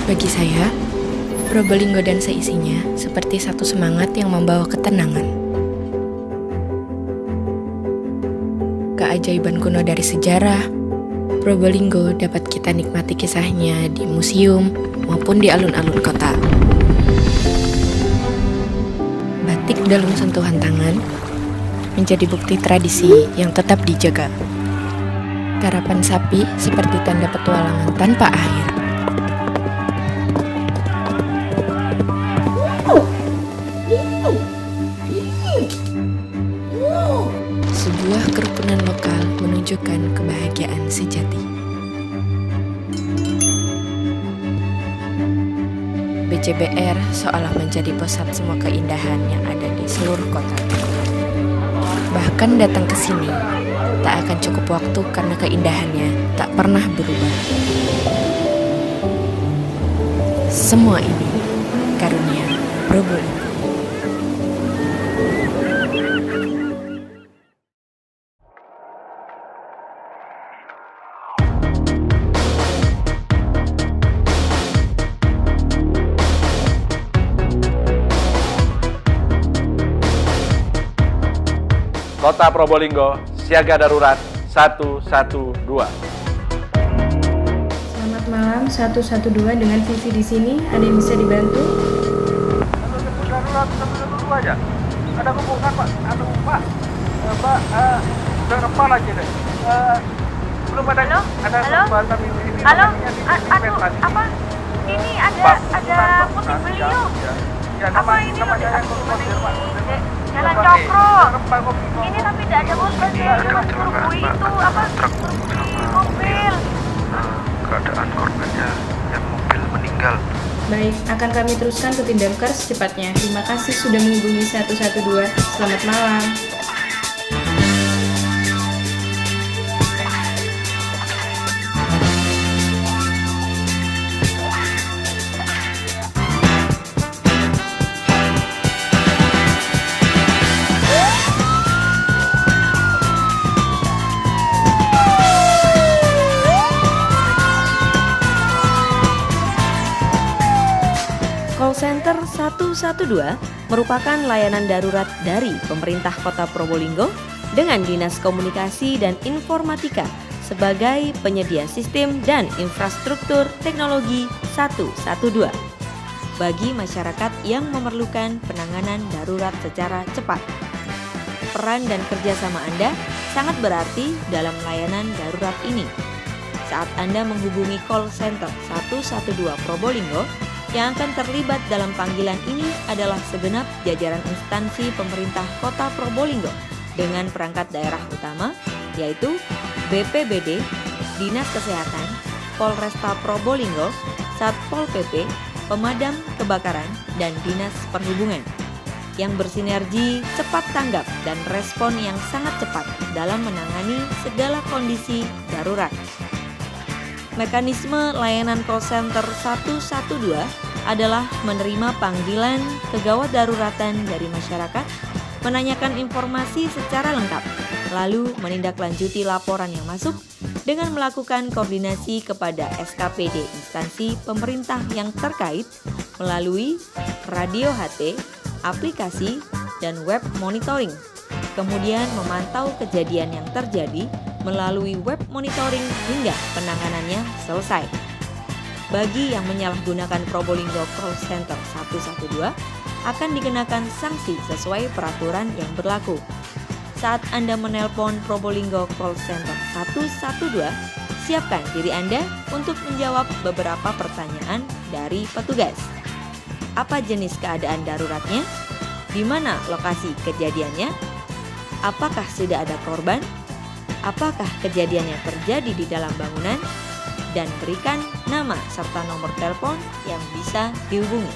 Bagi saya, Probolinggo dan seisinya seperti satu semangat yang membawa ketenangan. Keajaiban kuno dari sejarah, Probolinggo dapat kita nikmati kisahnya di museum maupun di alun-alun kota. Batik dalam sentuhan tangan menjadi bukti tradisi yang tetap dijaga. Karapan sapi seperti tanda petualangan tanpa akhir. Sebuah kerukunan lokal menunjukkan kebahagiaan sejati. BCBR seolah menjadi pusat semua keindahan yang ada di seluruh kota. Bahkan datang ke sini tak akan cukup waktu karena keindahannya tak pernah berubah. Semua ini karunia Probolinggo. Kota Probolinggo, siaga darurat 112. Selamat malam 112, dengan visi di sini. Ada yang bisa dibantu? Halo, jemput darurat 112 aja. Ada hubungan Pak, ada Pak. Mbak, udah rempah lagi deh. Belum ada. Halo? Ada Halo? bahan ini. Halo? Aduh, Apa? Ini ada putih beliau. Ya, Apa ini namanya yang konfirmasi, Pak. Jalan Cokro. Rempah kopi. Ini tapi tidak ada korban buru itu apa? Mobil. Keadaan korbannya yang mobil meninggal. Baik, akan kami teruskan ke tim damkar secepatnya. Terima kasih sudah menghubungi 112. Selamat malam. Call Center 112 merupakan layanan darurat dari pemerintah Kota Probolinggo dengan Dinas Komunikasi dan Informatika sebagai penyedia sistem dan infrastruktur teknologi 112 bagi masyarakat yang memerlukan penanganan darurat secara cepat. Peran dan kerjasama Anda sangat berarti dalam layanan darurat ini. Saat Anda menghubungi call center 112 Probolinggo, yang akan terlibat dalam panggilan ini adalah segenap jajaran instansi pemerintah Kota Probolinggo dengan perangkat daerah utama, yaitu BPBD, Dinas Kesehatan, Polresta Probolinggo, Satpol PP, Pemadam Kebakaran, dan Dinas Perhubungan, yang bersinergi cepat tanggap dan respon yang sangat cepat dalam menangani segala kondisi darurat. Mekanisme layanan call center 112 adalah menerima panggilan kegawat daruratan dari masyarakat, menanyakan informasi secara lengkap, lalu menindaklanjuti laporan yang masuk dengan melakukan koordinasi kepada SKPD instansi pemerintah yang terkait melalui radio HT, aplikasi, dan web monitoring. Kemudian memantau kejadian yang terjadi melalui web monitoring hingga penanganannya selesai. Bagi yang menyalahgunakan Probolinggo Call Center 112 akan dikenakan sanksi sesuai peraturan yang berlaku. Saat Anda menelpon Probolinggo Call Center 112, siapkan diri Anda untuk menjawab beberapa pertanyaan dari petugas. Apa jenis keadaan daruratnya? Di mana lokasi kejadiannya? Apakah sudah ada korban? Apakah kejadiannya terjadi di dalam bangunan? Dan berikan nama serta nomor telepon yang bisa dihubungi.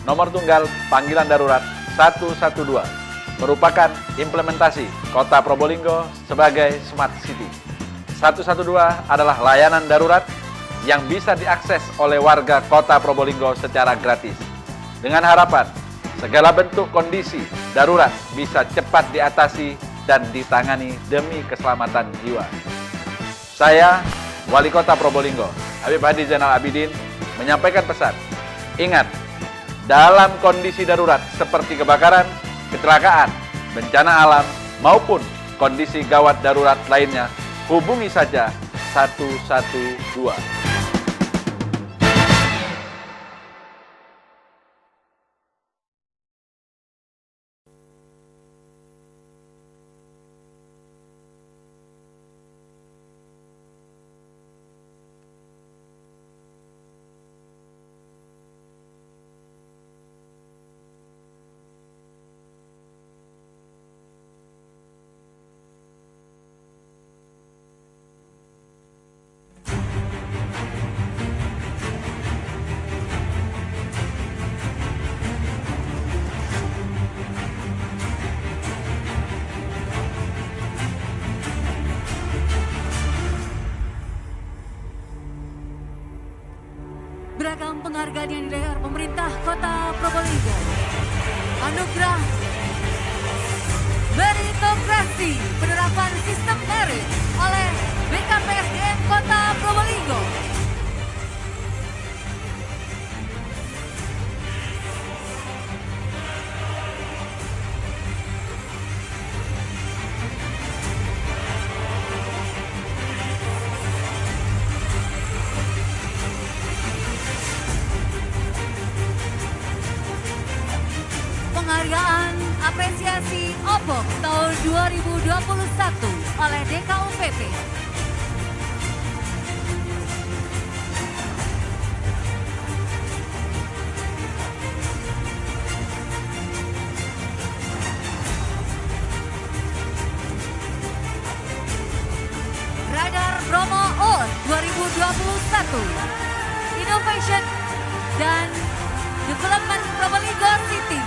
Nomor tunggal panggilan darurat 112 merupakan implementasi Kota Probolinggo sebagai Smart City. 112 adalah layanan darurat yang bisa diakses oleh warga Kota Probolinggo secara gratis. Dengan harapan segala bentuk kondisi darurat bisa cepat diatasi dan ditangani demi keselamatan jiwa. Saya Wali Kota Probolinggo, Habib Hadi Zainal Abidin, menyampaikan pesan. Ingat, dalam kondisi darurat seperti kebakaran, kecelakaan, bencana alam, maupun kondisi gawat darurat lainnya, hubungi saja 112. Beragam penghargaan yang digelar pemerintah Kota Probolinggo. Anugerah Meritokrasi Penerapan Sistem Merit oleh BKPSDM Kota Probolinggo. Penghargaan Apresiasi OBOK tahun 2021 oleh DKUPP. Radar Bromo Award 2021. Innovation dan Development Probolinggo City.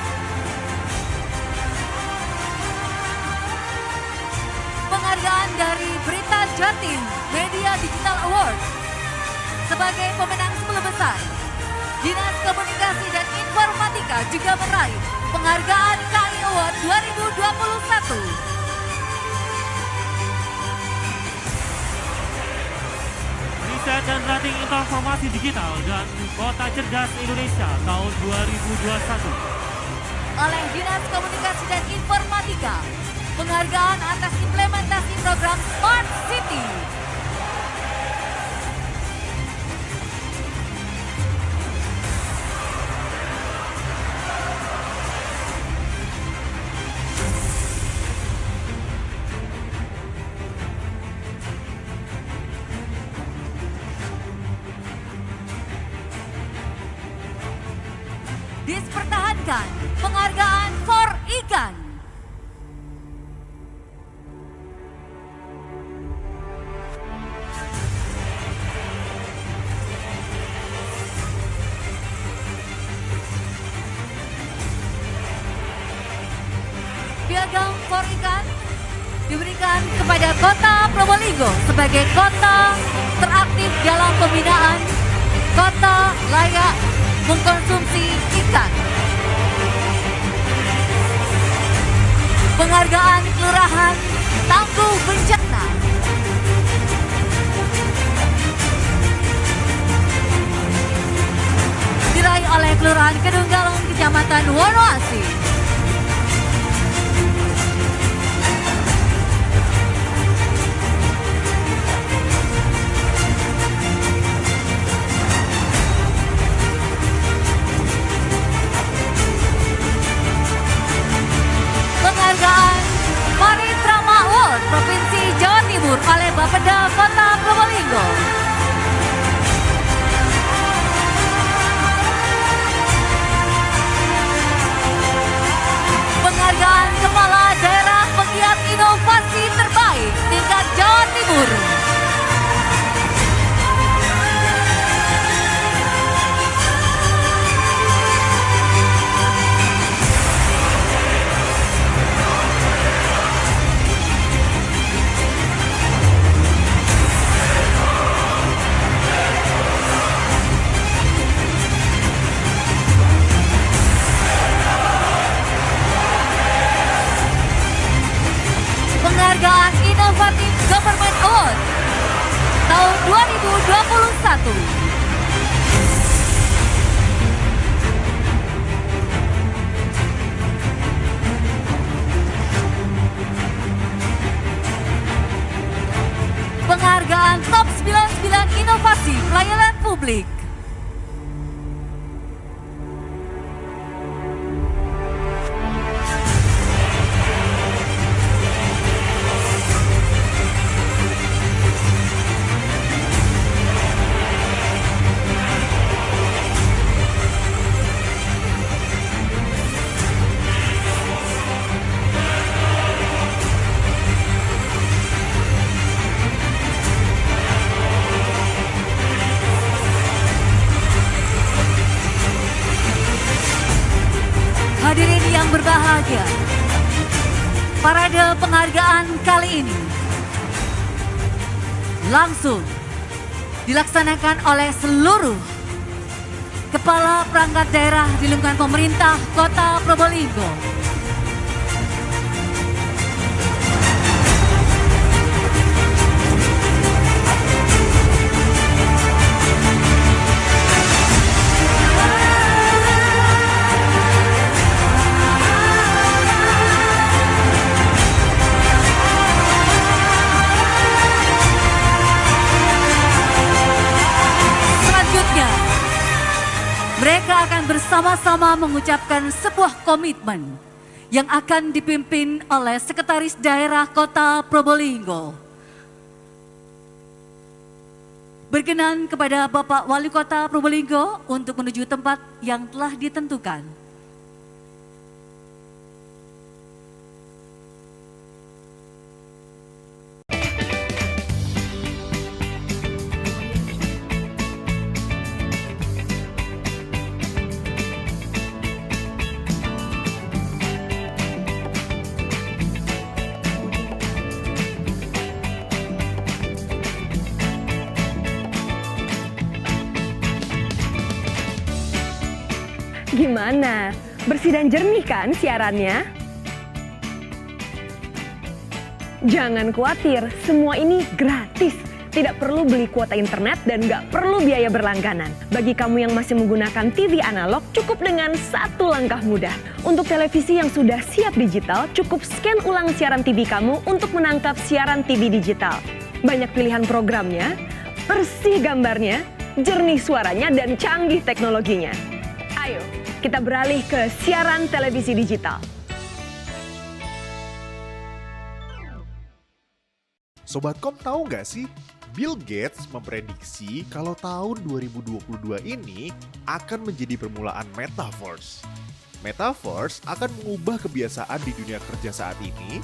Penghargaan dari Berita Jatim Media Digital Award sebagai pemenang 10 besar. Dinas Komunikasi dan Informatika juga meraih penghargaan KI Award 2021. Riset dan Rating Informasi Digital dan Kota Cerdas Indonesia tahun 2021. Oleh Dinas Komunikasi dan Informatika, penghargaan atas implementasi program Smart City. Dispertahankan penghargaan for ikan. Piagam for ikan diberikan kepada Kota Probolinggo sebagai kota teraktif dalam pembinaan kota layak mengkonsumsi ikan. Penghargaan Kelurahan Tangguh Bencana. Diraih oleh Kelurahan Kedunggalung, Kecamatan Wonoasi. Penghargaan Maritrama Award Provinsi Jawa Timur oleh Bapeda Kota Probolinggo. Penghargaan Top 99 Inovasi Pelayanan Publik. Hadirin yang berbahagia, parade penghargaan kali ini langsung dilaksanakan oleh seluruh kepala perangkat daerah di lingkungan pemerintah Kota Probolinggo. Mereka akan bersama-sama mengucapkan sebuah komitmen yang akan dipimpin oleh Sekretaris Daerah Kota Probolinggo. Berkenan kepada Bapak Wali Kota Probolinggo untuk menuju tempat yang telah ditentukan. Gimana? Bersih dan jernih kan siarannya? Jangan khawatir, semua ini gratis. Tidak perlu beli kuota internet dan nggak perlu biaya berlangganan. Bagi kamu yang masih menggunakan TV analog, cukup dengan satu langkah mudah. Untuk televisi yang sudah siap digital, cukup scan ulang siaran TV kamu untuk menangkap siaran TV digital. Banyak pilihan programnya, bersih gambarnya, jernih suaranya, dan canggih teknologinya. Ayo, kita beralih ke siaran televisi digital. Sobat Kom tahu nggak sih? Bill Gates memprediksi kalau tahun 2022 ini akan menjadi permulaan Metaverse. Metaverse akan mengubah kebiasaan di dunia kerja saat ini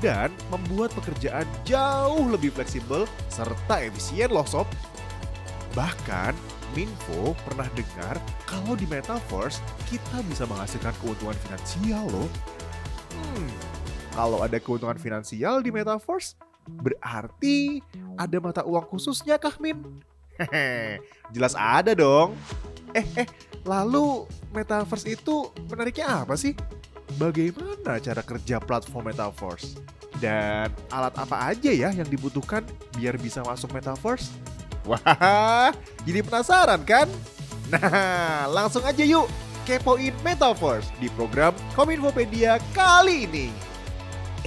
dan membuat pekerjaan jauh lebih fleksibel serta efisien loh sob. Bahkan Minfo pernah dengar kalau di Metaverse kita bisa menghasilkan keuntungan finansial loh. Kalau ada keuntungan finansial di Metaverse, berarti ada mata uang khususnya kah Min? Hehe, jelas ada dong. Lalu Metaverse itu menariknya apa sih? Bagaimana cara kerja platform Metaverse? Dan alat apa aja ya yang dibutuhkan biar bisa masuk Metaverse? Wah, jadi penasaran kan? Nah, langsung aja yuk kepoin Metaverse di program Kominfopedia kali ini.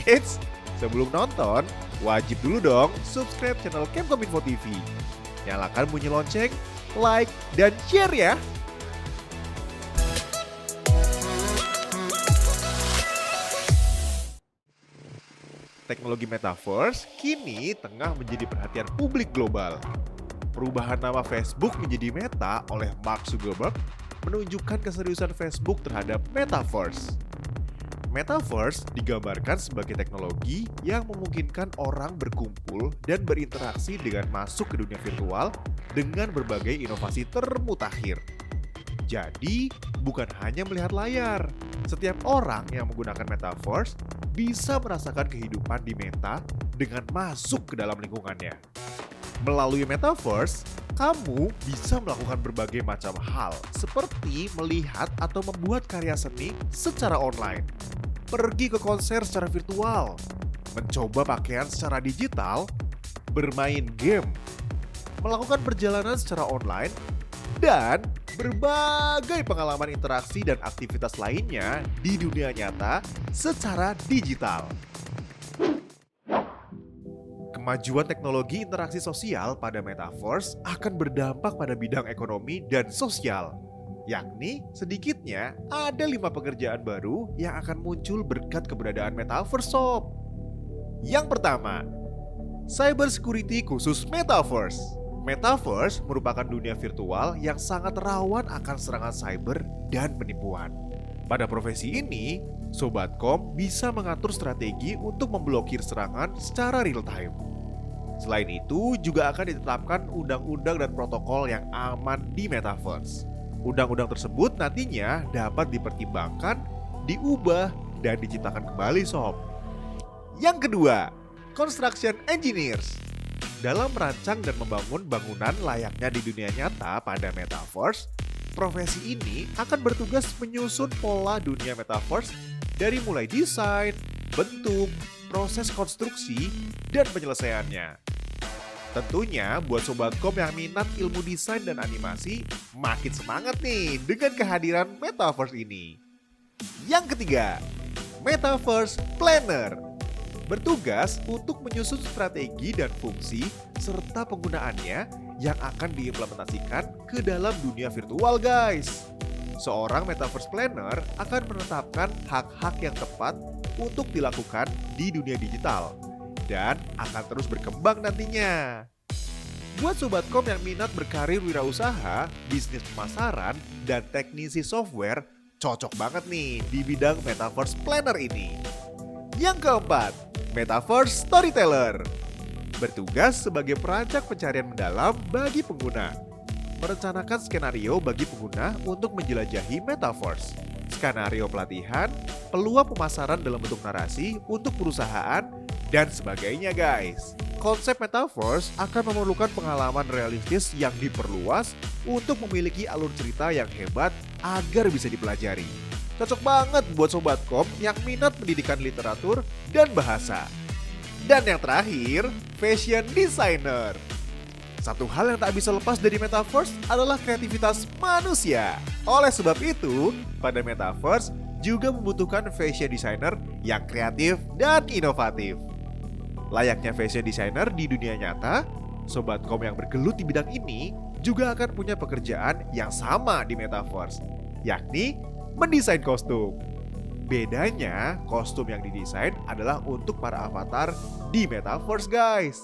Eits, sebelum nonton, wajib dulu dong subscribe channel Kemkominfo TV. Nyalakan bunyi lonceng, like, dan share ya. Teknologi Metaverse kini tengah menjadi perhatian publik global. Perubahan nama Facebook menjadi Meta oleh Mark Zuckerberg menunjukkan keseriusan Facebook terhadap Metaverse. Metaverse digambarkan sebagai teknologi yang memungkinkan orang berkumpul dan berinteraksi dengan masuk ke dunia virtual dengan berbagai inovasi termutakhir. Jadi, bukan hanya melihat layar. Setiap orang yang menggunakan Metaverse bisa merasakan kehidupan di Meta dengan masuk ke dalam lingkungannya. Melalui Metaverse, kamu bisa melakukan berbagai macam hal seperti melihat atau membuat karya seni secara online, pergi ke konser secara virtual, mencoba pakaian secara digital, bermain game, melakukan perjalanan secara online, dan berbagai pengalaman interaksi dan aktivitas lainnya di dunia nyata secara digital. Kemajuan teknologi interaksi sosial pada Metaverse akan berdampak pada bidang ekonomi dan sosial, yakni sedikitnya ada 5 pekerjaan baru yang akan muncul berkat keberadaan Metaverse Sob. Yang pertama, cyber security khusus Metaverse. Metaverse merupakan dunia virtual yang sangat rawan akan serangan cyber dan penipuan. Pada profesi ini, Sobatkom bisa mengatur strategi untuk memblokir serangan secara real time. Selain itu, juga akan ditetapkan undang-undang dan protokol yang aman di Metaverse. Undang-undang tersebut nantinya dapat dipertimbangkan, diubah, dan diciptakan kembali Sob. Yang kedua, construction engineers. Dalam merancang dan membangun bangunan layaknya di dunia nyata pada Metaverse, profesi ini akan bertugas menyusun pola dunia Metaverse dari mulai desain, bentuk, proses konstruksi, dan penyelesaiannya. Tentunya buat Sobatkom yang minat ilmu desain dan animasi, makin semangat nih dengan kehadiran Metaverse ini. Yang ketiga, Metaverse Planner. Bertugas untuk menyusun strategi dan fungsi serta penggunaannya yang akan diimplementasikan ke dalam dunia virtual guys. Seorang Metaverse Planner akan menetapkan hak-hak yang tepat untuk dilakukan di dunia digital dan akan terus berkembang nantinya. Buat Sobatkom yang minat berkarir wirausaha, bisnis pemasaran, dan teknisi software, cocok banget nih di bidang Metaverse Planner ini. Yang keempat, Metaverse Storyteller. Bertugas sebagai perancang pencarian mendalam bagi pengguna. Merencanakan skenario bagi pengguna untuk menjelajahi Metaverse. Skenario pelatihan, peluang pemasaran dalam bentuk narasi untuk perusahaan, dan sebagainya guys. Konsep Metaverse akan memerlukan pengalaman realistis yang diperluas untuk memiliki alur cerita yang hebat agar bisa dipelajari. Cocok banget buat Sobatkom yang minat pendidikan literatur dan bahasa. Dan yang terakhir, fashion designer. Satu hal yang tak bisa lepas dari Metaverse adalah kreativitas manusia. Oleh sebab itu, pada Metaverse juga membutuhkan fashion designer yang kreatif dan inovatif. Layaknya fashion designer di dunia nyata, Sobatkom yang bergelut di bidang ini juga akan punya pekerjaan yang sama di Metaverse, yakni mendesain kostum. Bedanya, kostum yang didesain adalah untuk para avatar di Metaverse guys.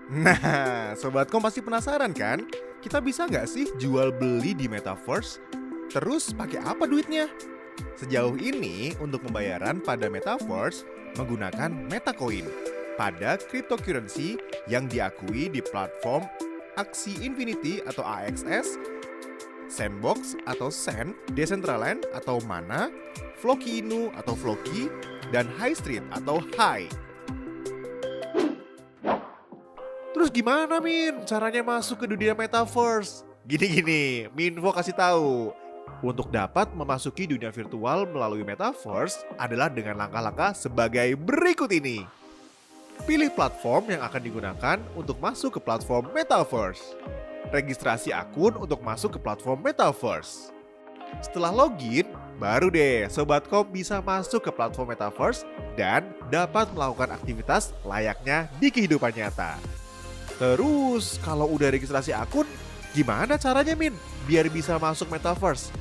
Nah, Sobatkom pasti penasaran kan? Kita bisa nggak sih jual beli di Metaverse? Terus pakai apa duitnya? Sejauh ini untuk pembayaran pada Metaverse menggunakan Metacoin pada cryptocurrency yang diakui di platform Axie Infinity atau AXS, Sandbox atau Sand, Decentraland atau Mana, Floki Inu atau Floki, dan High Street atau High. Terus gimana Min caranya masuk ke dunia Metaverse? Gini, Minfo kasih tahu. Untuk dapat memasuki dunia virtual melalui Metaverse adalah dengan langkah-langkah sebagai berikut ini. Pilih platform yang akan digunakan untuk masuk ke platform Metaverse. Registrasi akun untuk masuk ke platform Metaverse. Setelah login, baru deh Sobatkom bisa masuk ke platform Metaverse dan dapat melakukan aktivitas layaknya di kehidupan nyata. Terus, kalau udah registrasi akun, gimana caranya Min biar bisa masuk Metaverse?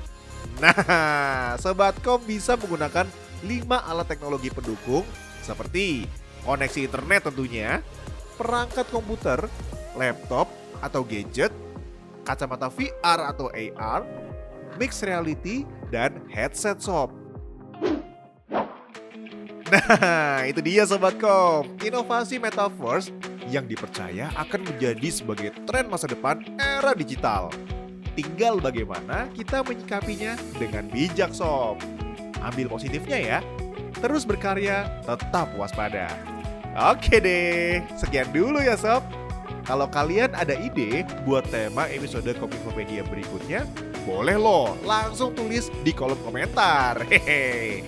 Nah, Sobatkom bisa menggunakan 5 alat teknologi pendukung seperti koneksi internet tentunya, perangkat komputer, laptop atau gadget, kacamata VR atau AR, mixed reality, dan headset sob. Nah, itu dia Sobatkom, inovasi Metaverse yang dipercaya akan menjadi sebagai tren masa depan era digital. Tinggal bagaimana kita menyikapinya dengan bijak sob. Ambil positifnya ya, terus berkarya, tetap waspada. Oke deh, sekian dulu ya sob. Kalau kalian ada ide buat tema episode Kominfopedia berikutnya, boleh loh langsung tulis di kolom komentar. Hehe.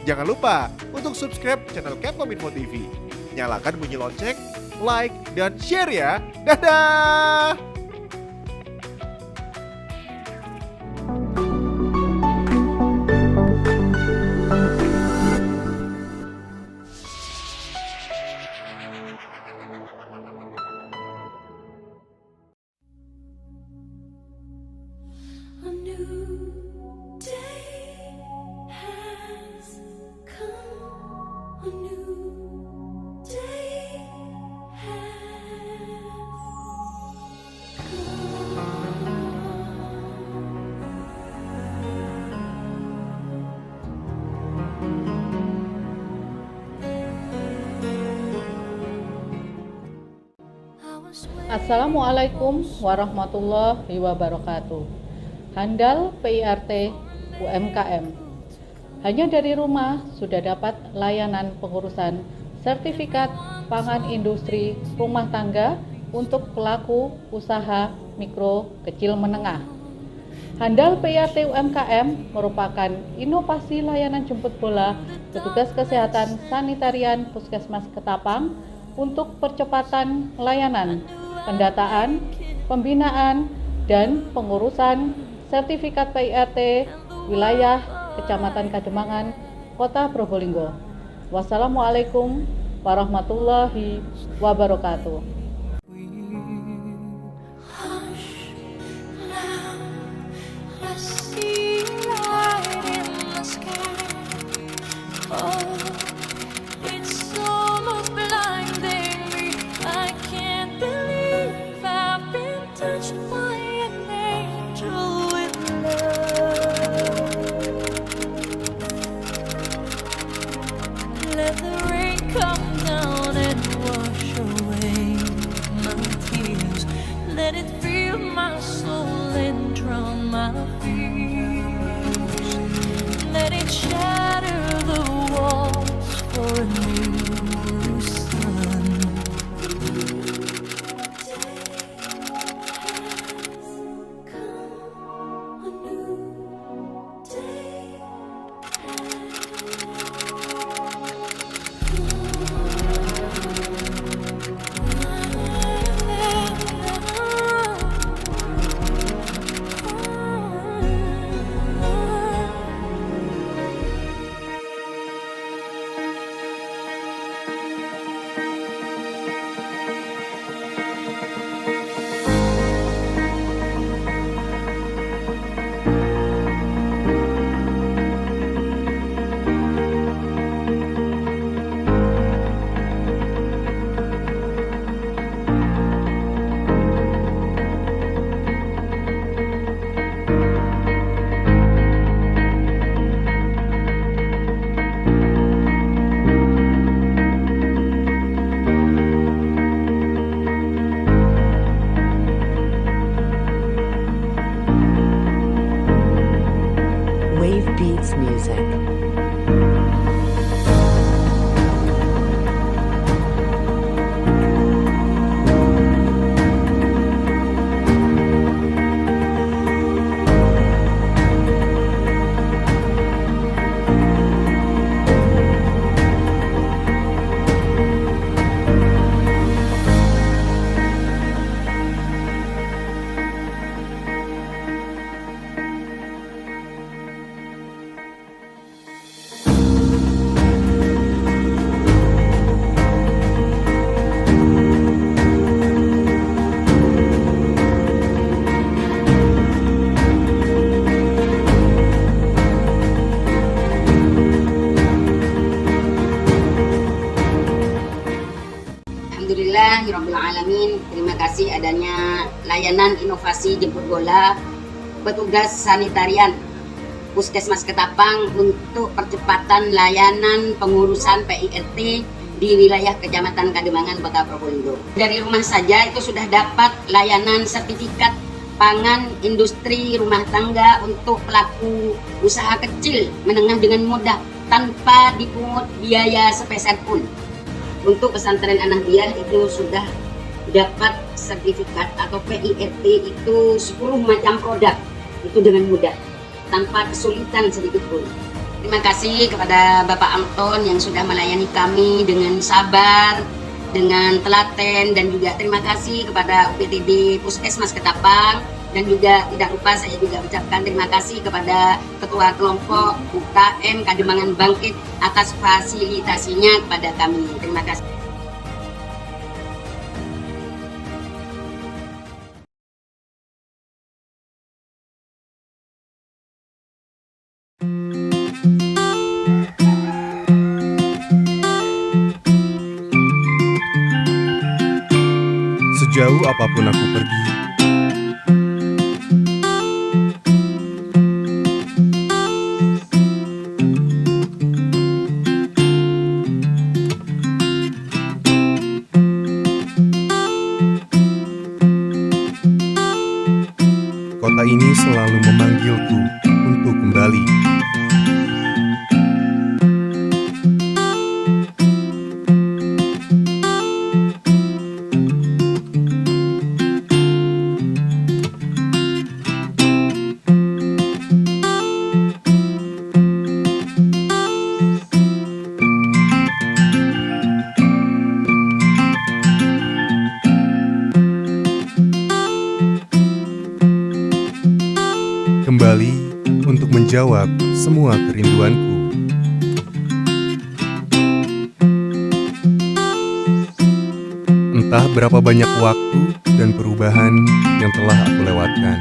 Jangan lupa untuk subscribe channel Kemkominfo TV. Nyalakan bunyi lonceng like, dan share ya. Dadah! Assalamualaikum warahmatullahi wabarakatuh. Handal PIRT UMKM. Hanya dari rumah sudah dapat layanan pengurusan sertifikat pangan industri rumah tangga untuk pelaku usaha mikro kecil menengah. Handal PIRT UMKM merupakan inovasi layanan jemput bola petugas kesehatan sanitarian Puskesmas Ketapang untuk percepatan layanan pendataan, pembinaan, dan pengurusan sertifikat PIRT wilayah Kecamatan Kademangan, Kota Probolinggo. Wassalamualaikum warahmatullahi wabarakatuh. Alhamdulillahirrahmanirrahim. Terima kasih adanya layanan inovasi jemput bola petugas sanitarian Puskesmas Ketapang untuk percepatan layanan pengurusan PIRT di wilayah Kecamatan Kademangan, Kota Probolinggo. Dari rumah saja itu sudah dapat layanan sertifikat pangan industri rumah tangga untuk pelaku usaha kecil menengah dengan mudah tanpa dipungut biaya sepeser pun. Untuk pesantren Anahdiah itu sudah dapat sertifikat atau PIRT itu 10 macam produk itu dengan mudah tanpa kesulitan sedikit pun. Terima kasih kepada Bapak Anton yang sudah melayani kami dengan sabar dengan telaten, dan juga terima kasih kepada UPTD Puskesmas Ketapang, dan juga tidak lupa saya juga ucapkan terima kasih kepada Ketua Kelompok UKM Kademangan Bangkit atas fasilitasinya kepada kami. Terima kasih. Sejauh apapun aku pergi, kota ini selalu memanggilku untuk kembali. Kembali untuk menjawab semua kerinduanku. Entah berapa banyak waktu dan perubahan yang telah aku lewatkan.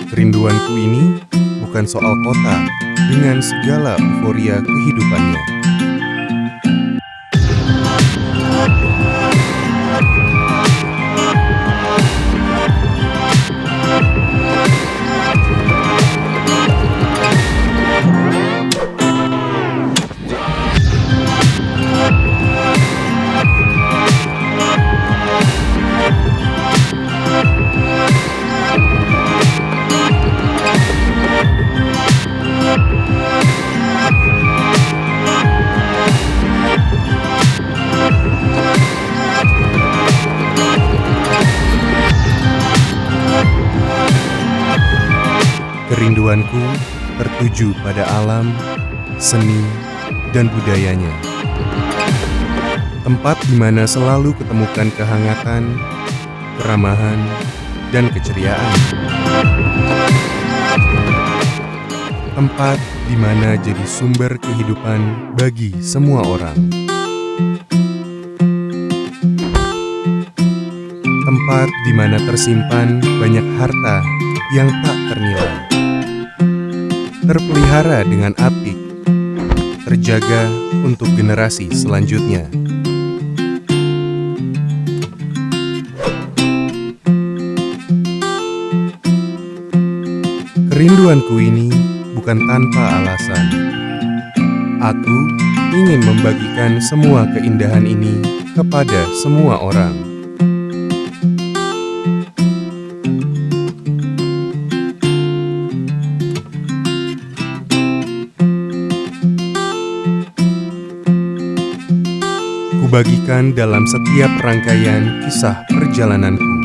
Kerinduanku ini bukan soal kota dengan segala euforia kehidupannya. Kerinduanku tertuju pada alam, seni, dan budayanya. Tempat di mana selalu ketemukan kehangatan, keramahan, dan keceriaan. Tempat di mana jadi sumber kehidupan bagi semua orang. Tempat di mana tersimpan banyak harta yang tak ternilai. Terpelihara dengan apik, terjaga untuk generasi selanjutnya. Kerinduanku ini bukan tanpa alasan. Aku ingin membagikan semua keindahan ini kepada semua orang. Kubagikan dalam setiap rangkaian kisah perjalananku.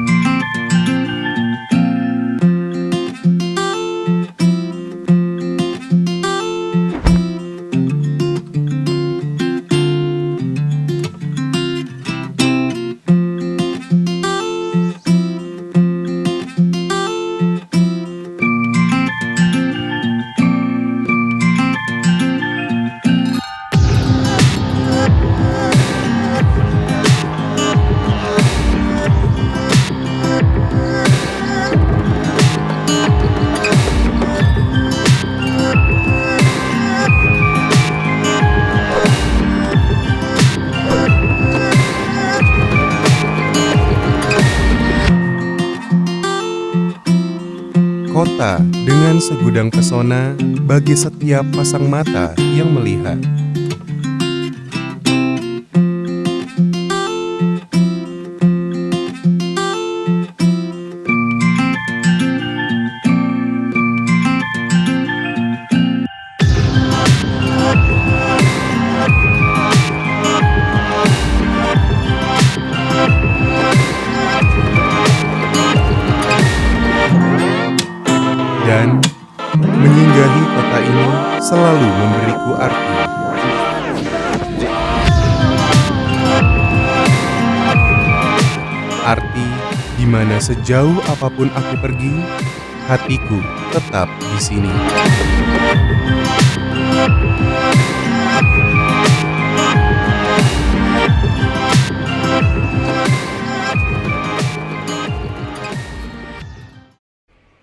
Kota dengan dengan segudang pesona bagi setiap pasang mata yang melihat. Dan menyinggahi kota ini selalu memberiku arti. Arti di mana sejauh apapun aku pergi, hatiku tetap di sini.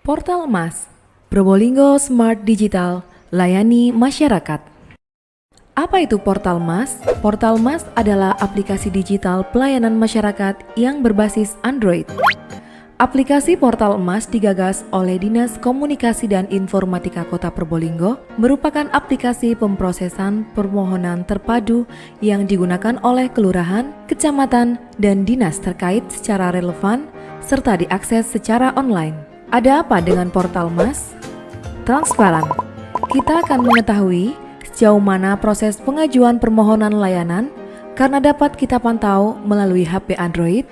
Portal Emas, Probolinggo Smart Digital, layani masyarakat. Apa itu Portal Emas? Portal Emas adalah aplikasi digital pelayanan masyarakat yang berbasis Android. Aplikasi Portal Emas digagas oleh Dinas Komunikasi dan Informatika Kota Probolinggo, merupakan aplikasi pemrosesan permohonan terpadu yang digunakan oleh kelurahan, kecamatan, dan dinas terkait secara relevan serta diakses secara online. Ada apa dengan Portal Emas? Transparan. Kita akan mengetahui sejauh mana proses pengajuan permohonan layanan karena dapat kita pantau melalui HP Android,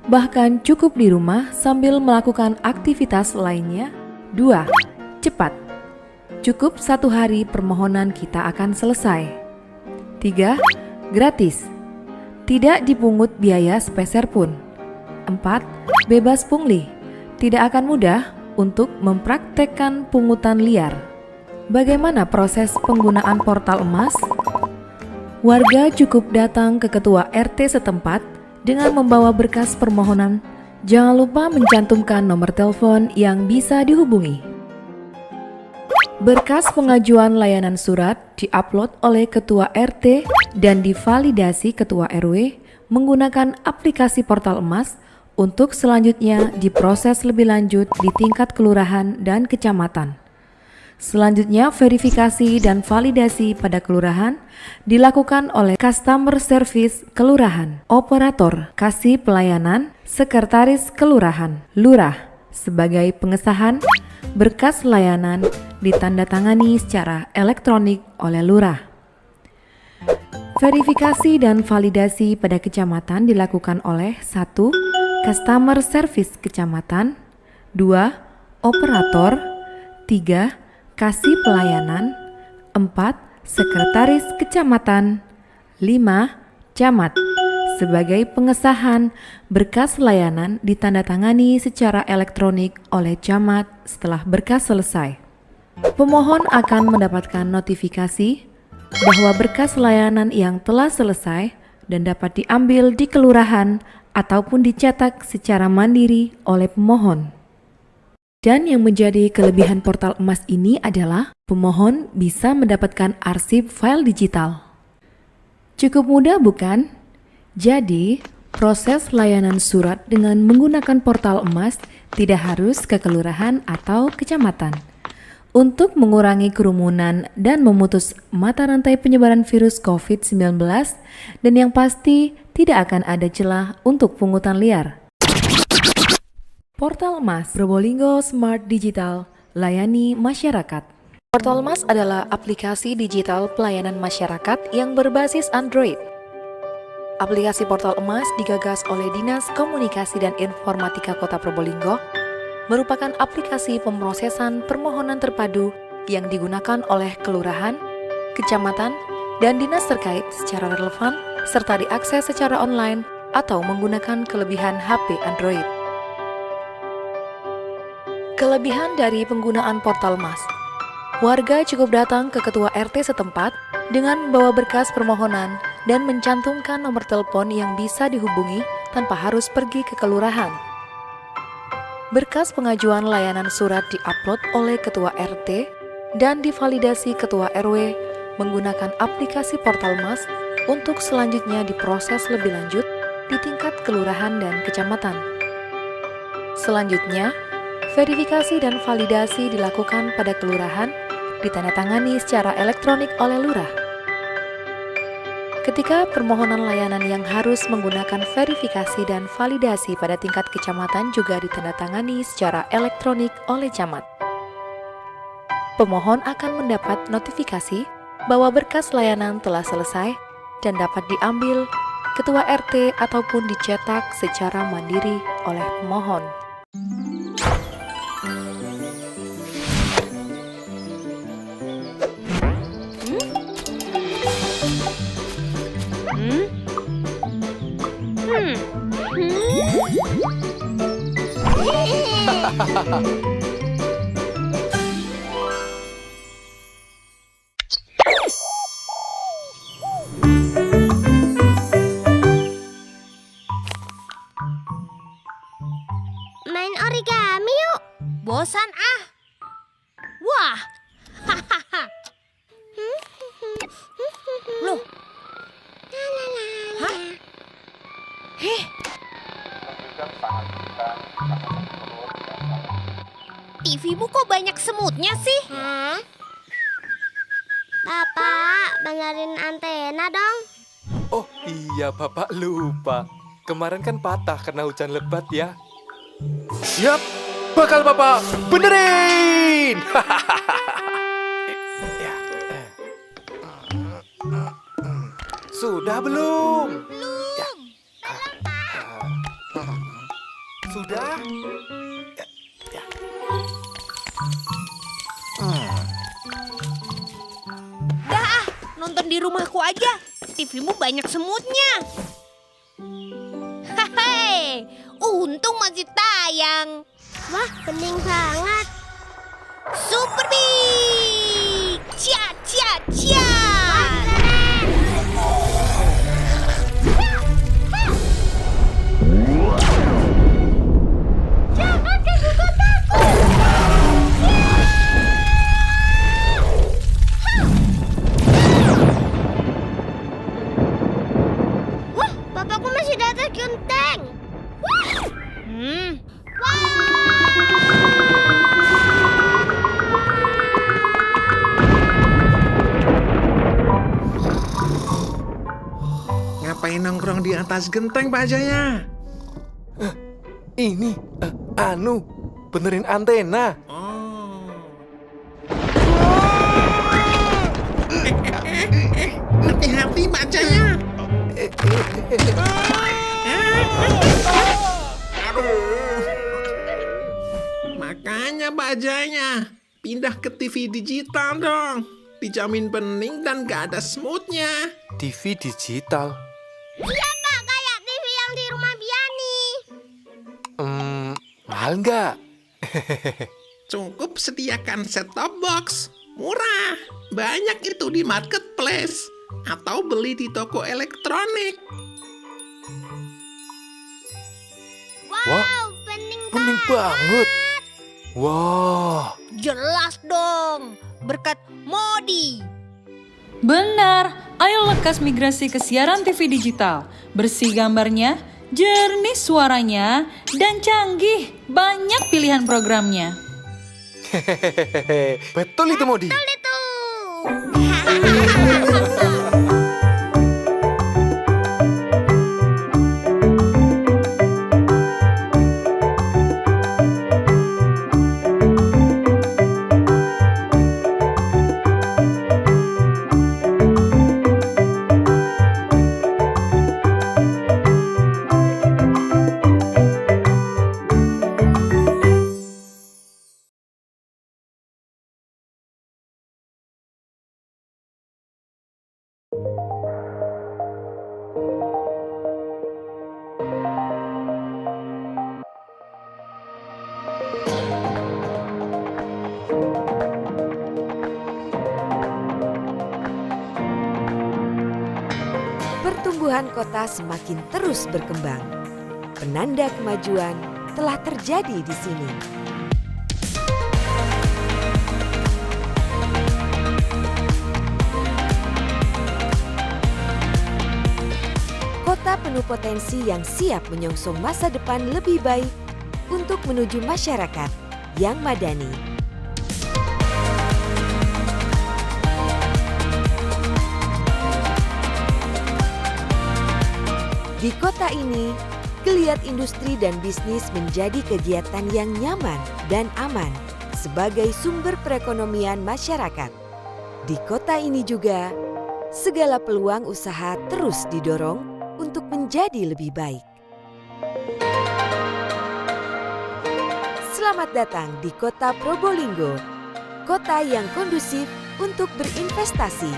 bahkan cukup di rumah sambil melakukan aktivitas lainnya. 2. Cepat. Cukup 1 hari permohonan kita akan selesai. 3. Gratis. Tidak dipungut biaya sepeser pun. 4. Bebas pungli. Tidak akan mudah untuk mempraktekkan pungutan liar. Bagaimana proses penggunaan Portal Emas? Warga cukup datang ke ketua RT setempat dengan membawa berkas permohonan. Jangan lupa mencantumkan nomor telepon yang bisa dihubungi. Berkas pengajuan layanan surat diupload oleh ketua RT dan divalidasi ketua RW menggunakan aplikasi Portal Emas untuk selanjutnya diproses lebih lanjut di tingkat kelurahan dan kecamatan. Selanjutnya, verifikasi dan validasi pada kelurahan dilakukan oleh Customer Service Kelurahan, Operator Kasih Pelayanan, Sekretaris Kelurahan, Lurah. Sebagai pengesahan, berkas layanan ditandatangani secara elektronik oleh Lurah. Verifikasi dan validasi pada kecamatan dilakukan oleh 1. Customer Service Kecamatan, 2. Operator, 3. Kasih Pelayanan, 4. Sekretaris Kecamatan, 5. Camat. Sebagai pengesahan, berkas layanan ditandatangani secara elektronik oleh camat setelah berkas selesai. Pemohon akan mendapatkan notifikasi bahwa berkas layanan yang telah selesai dan dapat diambil di kelurahan ataupun dicetak secara mandiri oleh pemohon. Dan yang menjadi kelebihan Portal Emas ini adalah pemohon bisa mendapatkan arsip file digital. Cukup mudah bukan? Jadi, proses layanan surat dengan menggunakan Portal Emas tidak harus ke kelurahan atau kecamatan. Untuk mengurangi kerumunan dan memutus mata rantai penyebaran virus COVID-19, dan yang pasti tidak akan ada celah untuk pungutan liar. Portal Emas, Probolinggo Smart Digital, layani masyarakat. Portal Emas adalah aplikasi digital pelayanan masyarakat yang berbasis Android. Aplikasi Portal Emas digagas oleh Dinas Komunikasi dan Informatika Kota Probolinggo, merupakan aplikasi pemrosesan permohonan terpadu yang digunakan oleh kelurahan, kecamatan, dan dinas terkait secara relevan serta diakses secara online atau menggunakan kelebihan HP Android. Kelebihan dari penggunaan Portal Emas. Warga cukup datang ke ketua RT setempat dengan membawa berkas permohonan dan mencantumkan nomor telepon yang bisa dihubungi tanpa harus pergi ke kelurahan. Berkas pengajuan layanan surat diupload oleh ketua RT dan divalidasi ketua RW menggunakan aplikasi Portal Emas untuk selanjutnya diproses lebih lanjut di tingkat kelurahan dan kecamatan. Selanjutnya, Verifikasi dan validasi dilakukan pada kelurahan, ditandatangani secara elektronik oleh lurah. Ketika permohonan layanan yang harus menggunakan verifikasi dan validasi pada tingkat kecamatan juga ditandatangani secara elektronik oleh camat. Pemohon akan mendapat notifikasi bahwa berkas layanan telah selesai dan dapat diambil Ketua RT ataupun dicetak secara mandiri oleh pemohon. Main origami yuk. Bosan ah. Wah. Loh. Hah? Heh. TV-mu kok banyak semutnya sih? Hah? Bapak, benerin antena dong. Oh iya, Bapak lupa. Kemarin kan patah karena hujan lebat ya. Siap, bakal Bapak benerin. Sudah belum? Belum. Sudah? Dah ah, nonton di rumahku aja. TV-mu banyak semutnya. Hehehe, untung masih tayang. Wah, bening banget. Super Big! Cia, cia, cia! Jangan ganggu kotaku! Wah, bapakku masih di atas genteng. Ngapain nongkrong di atas genteng, Pak Jaya? Ini, benerin antena. Hati-hati, Pak Jaya. Makanya Pak Jaya, pindah ke TV digital dong. Dijamin bening dan gak ada smoothnya. TV digital? Iya Pak, kayak TV yang di rumah Biani. Mahal nggak? Cukup sediakan set-top box. Murah. Banyak itu di marketplace. Atau beli di toko elektronik. Wow, bening banget. Wah. Jelas dong, berkat Modi. Benar, ayo lekas migrasi ke siaran TV digital. Bersih gambarnya, jernih suaranya, dan canggih. Banyak pilihan programnya. Hehehe, betul itu Modi. Betul itu. Pertumbuhan kota semakin terus berkembang. Penanda kemajuan telah terjadi di sini. Kota penuh potensi yang siap menyongsong masa depan lebih baik untuk menuju masyarakat yang madani. Di kota ini, geliat industri dan bisnis menjadi kegiatan yang nyaman dan aman sebagai sumber perekonomian masyarakat. Di kota ini juga, segala peluang usaha terus didorong untuk menjadi lebih baik. Selamat datang di Kota Probolinggo, kota yang kondusif untuk berinvestasi.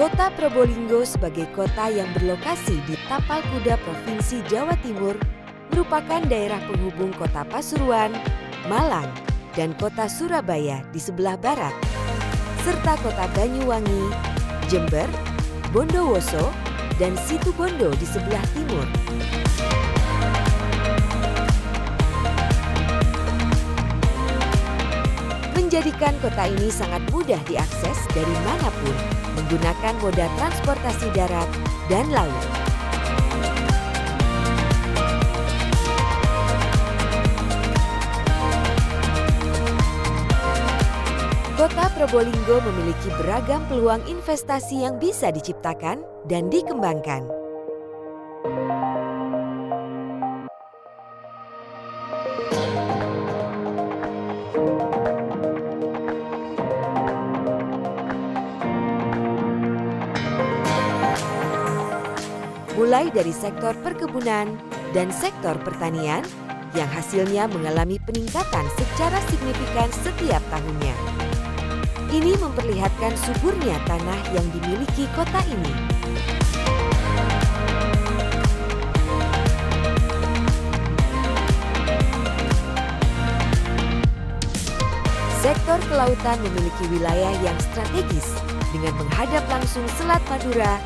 Kota Probolinggo sebagai kota yang berlokasi di Tapal Kuda Provinsi Jawa Timur merupakan daerah penghubung kota Pasuruan, Malang, dan kota Surabaya di sebelah barat, serta kota Banyuwangi, Jember, Bondowoso, dan Situbondo di sebelah timur. Menjadikan kota ini sangat mudah diakses dari manapun menggunakan moda transportasi darat dan laut. Kota Probolinggo memiliki beragam peluang investasi yang bisa diciptakan dan dikembangkan. Mulai dari sektor perkebunan dan sektor pertanian yang hasilnya mengalami peningkatan secara signifikan setiap tahunnya. Ini memperlihatkan suburnya tanah yang dimiliki kota ini. Sektor kelautan memiliki wilayah yang strategis dengan menghadap langsung Selat Madura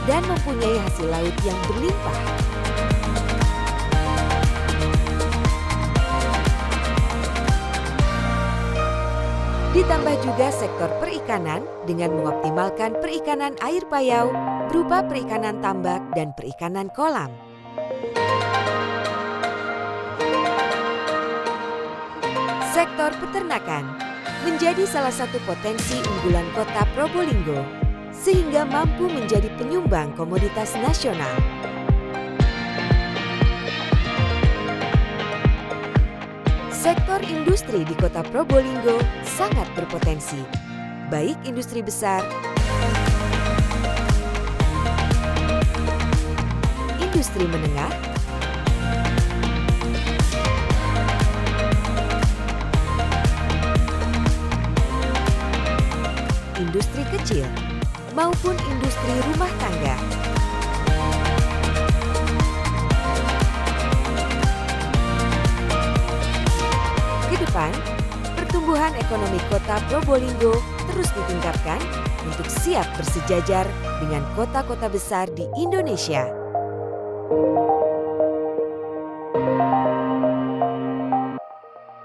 dan mempunyai hasil laut yang berlimpah. Ditambah juga sektor perikanan dengan mengoptimalkan perikanan air payau berupa perikanan tambak dan perikanan kolam. Sektor peternakan menjadi salah satu potensi unggulan kota Probolinggo, sehingga mampu menjadi penyumbang komoditas nasional. Sektor industri di kota Probolinggo sangat berpotensi, baik industri besar, industri menengah, industri kecil, maupun industri rumah tangga. Ke depan, pertumbuhan ekonomi kota Probolinggo terus ditingkatkan untuk siap bersejajar dengan kota-kota besar di Indonesia.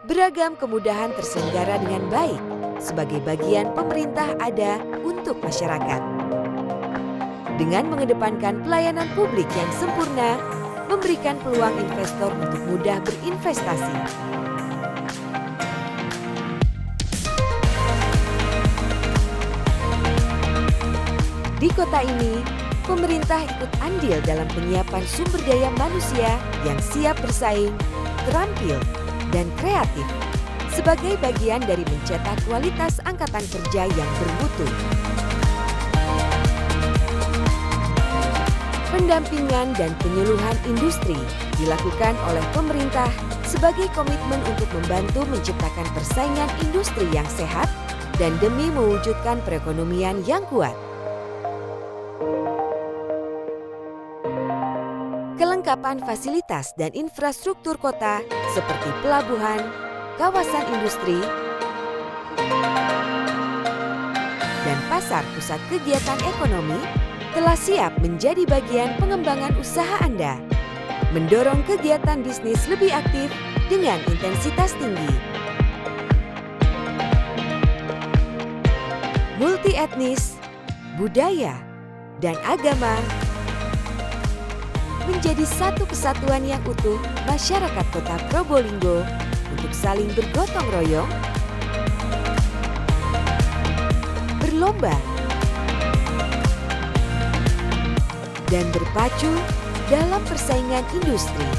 Beragam kemudahan terselenggara dengan baik sebagai bagian pemerintah ada untuk masyarakat. Dengan mengedepankan pelayanan publik yang sempurna, memberikan peluang investor untuk mudah berinvestasi. Di kota ini, pemerintah ikut andil dalam penyiapan sumber daya manusia yang siap bersaing, terampil, dan kreatif sebagai bagian dari mencetak kualitas angkatan kerja yang bermutu. Pendampingan dan penyuluhan industri dilakukan oleh pemerintah sebagai komitmen untuk membantu menciptakan persaingan industri yang sehat dan demi mewujudkan perekonomian yang kuat. Kelengkapan fasilitas dan infrastruktur kota seperti pelabuhan, kawasan industri, dan pasar pusat kegiatan ekonomi telah siap menjadi bagian pengembangan usaha Anda, mendorong kegiatan bisnis lebih aktif dengan intensitas tinggi. Multi etnis, budaya, dan agama menjadi satu kesatuan yang utuh masyarakat Kota Probolinggo untuk saling bergotong royong, berlomba, dan berpacu dalam persaingan industri.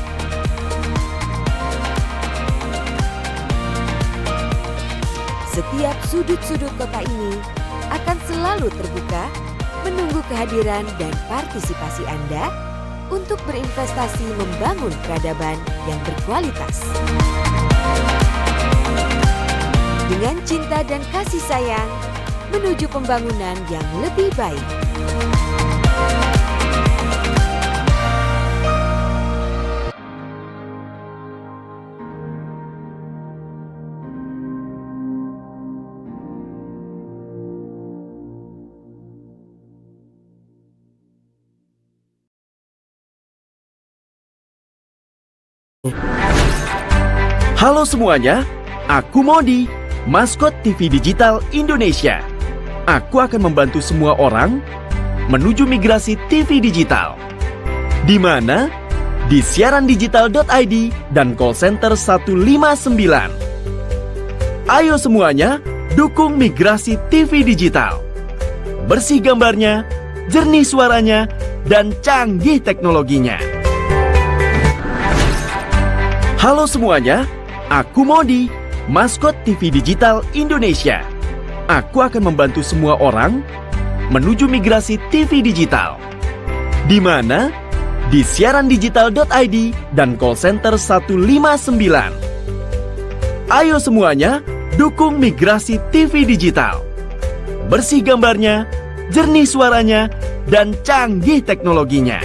Setiap sudut-sudut kota ini akan selalu terbuka menunggu kehadiran dan partisipasi Anda untuk berinvestasi membangun peradaban yang berkualitas. Dengan cinta dan kasih sayang menuju pembangunan yang lebih baik. Halo semuanya, aku Modi, maskot TV Digital Indonesia. Aku akan membantu semua orang menuju migrasi TV digital. Di mana? Di siarandigital.id dan call center 159. Ayo semuanya, dukung migrasi TV digital. Bersih gambarnya, jernih suaranya, dan canggih teknologinya. Halo semuanya, aku Modi, maskot TV Digital Indonesia. Aku akan membantu semua orang menuju migrasi TV digital. Di mana? Di siarandigital.id dan call center 159. Ayo semuanya, dukung migrasi TV digital. Bersih gambarnya, jernih suaranya, dan canggih teknologinya.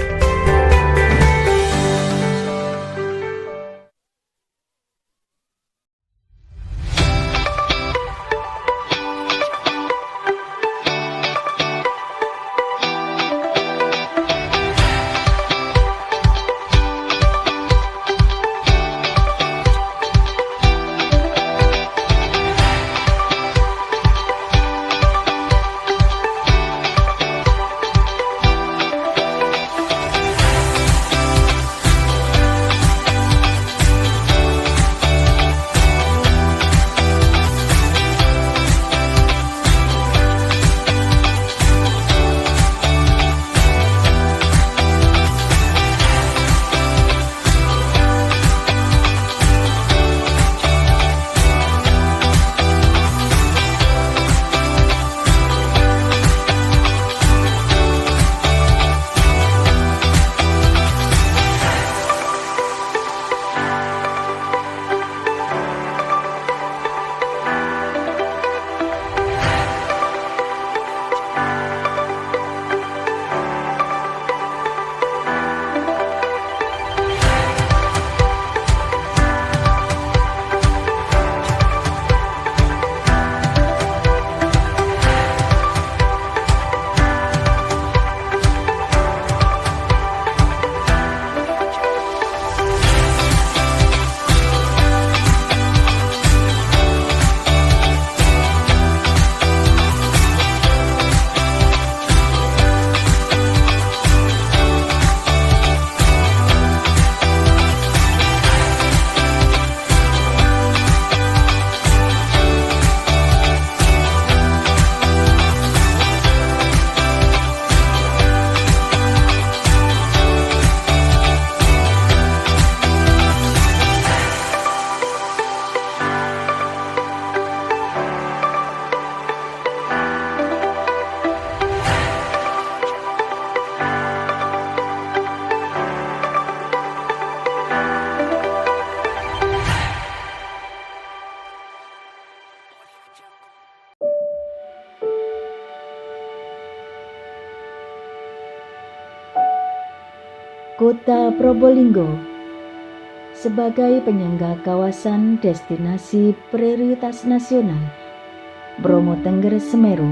Kota Probolinggo sebagai penyangga kawasan destinasi prioritas nasional Bromo Tengger Semeru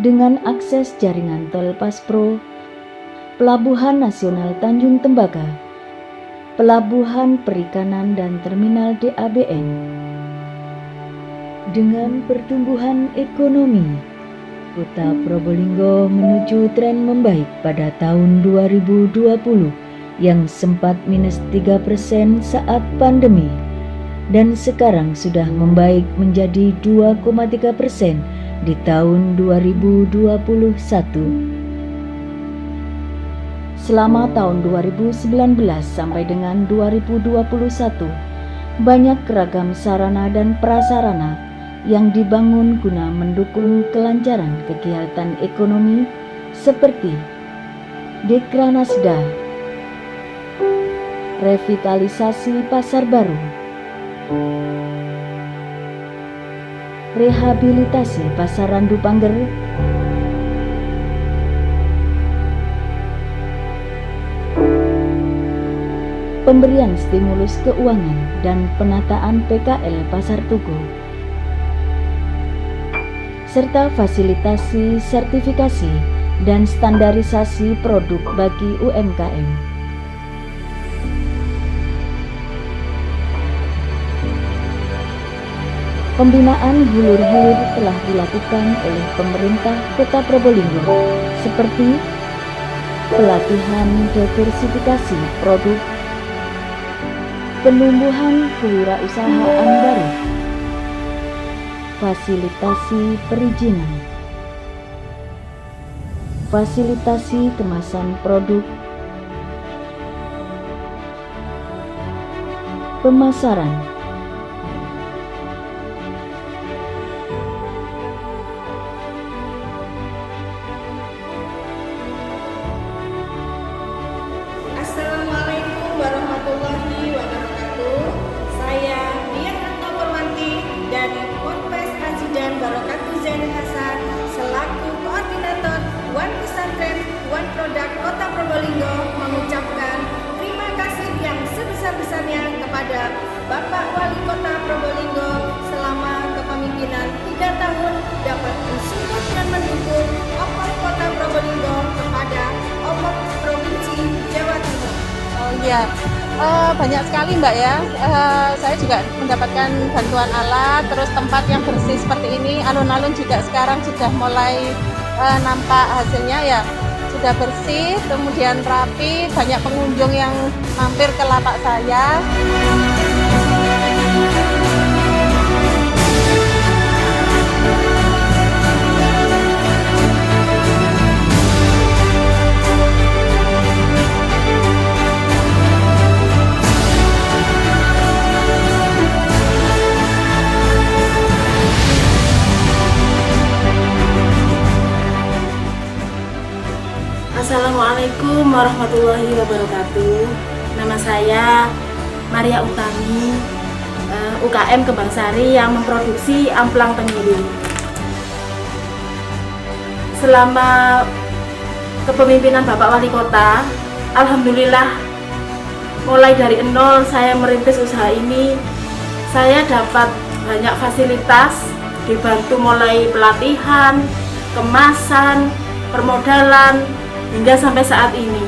dengan akses jaringan tol Paspro, Pelabuhan Nasional Tanjung Tembaga, Pelabuhan Perikanan dan Terminal DABN. Dengan pertumbuhan ekonomi, Kota Probolinggo menuju tren membaik pada tahun 2020 yang sempat minus 3% saat pandemi dan sekarang sudah membaik menjadi 2,3% di tahun 2021. Selama tahun 2019 sampai dengan 2021, banyak keragam sarana dan prasarana yang dibangun guna mendukung kelancaran kegiatan ekonomi seperti Dekranasda, revitalisasi pasar baru, rehabilitasi pasar Randu Pangger, pemberian stimulus keuangan dan penataan PKL Pasar Tugu, serta fasilitasi sertifikasi dan standarisasi produk bagi UMKM. Pembinaan hulur-hilir telah dilakukan oleh pemerintah Kota Probolinggo, seperti pelatihan diversifikasi produk, penumbuhan kewirausahaan baru, fasilitasi perizinan, fasilitasi kemasan produk, pemasaran, Assalamualaikum warahmatullahi wabarakatuh. Saya Dian Anto Purwanti dari Ponpes Azidan Barokatuh Zainal Hasan selaku koordinator One Pesantren One Product Kota Probolinggo mengucapkan terima kasih yang sebesar-besarnya kepada Bapak Wali Kota Probolinggo selama kepemimpinan 3 tahun dapat mensupport dan mendukung OPOP Kota Probolinggo kepada OPOP Provinsi Jawa Timur. Oh iya, banyak sekali Mbak ya. Saya juga mendapatkan bantuan alat, terus tempat yang bersih seperti ini. Alun-alun juga sekarang sudah mulai nampak hasilnya ya. Sudah bersih, kemudian rapi, banyak pengunjung yang mampir ke lapak saya. Assalamualaikum warahmatullahi wabarakatuh. Nama saya Maria Utami, UKM Kembang Sari yang memproduksi amplang penyiling. Selama kepemimpinan Bapak Wali Kota, alhamdulillah mulai dari nol saya merintis usaha ini. Saya dapat banyak fasilitas, dibantu mulai pelatihan, kemasan, permodalan, hingga sampai saat ini.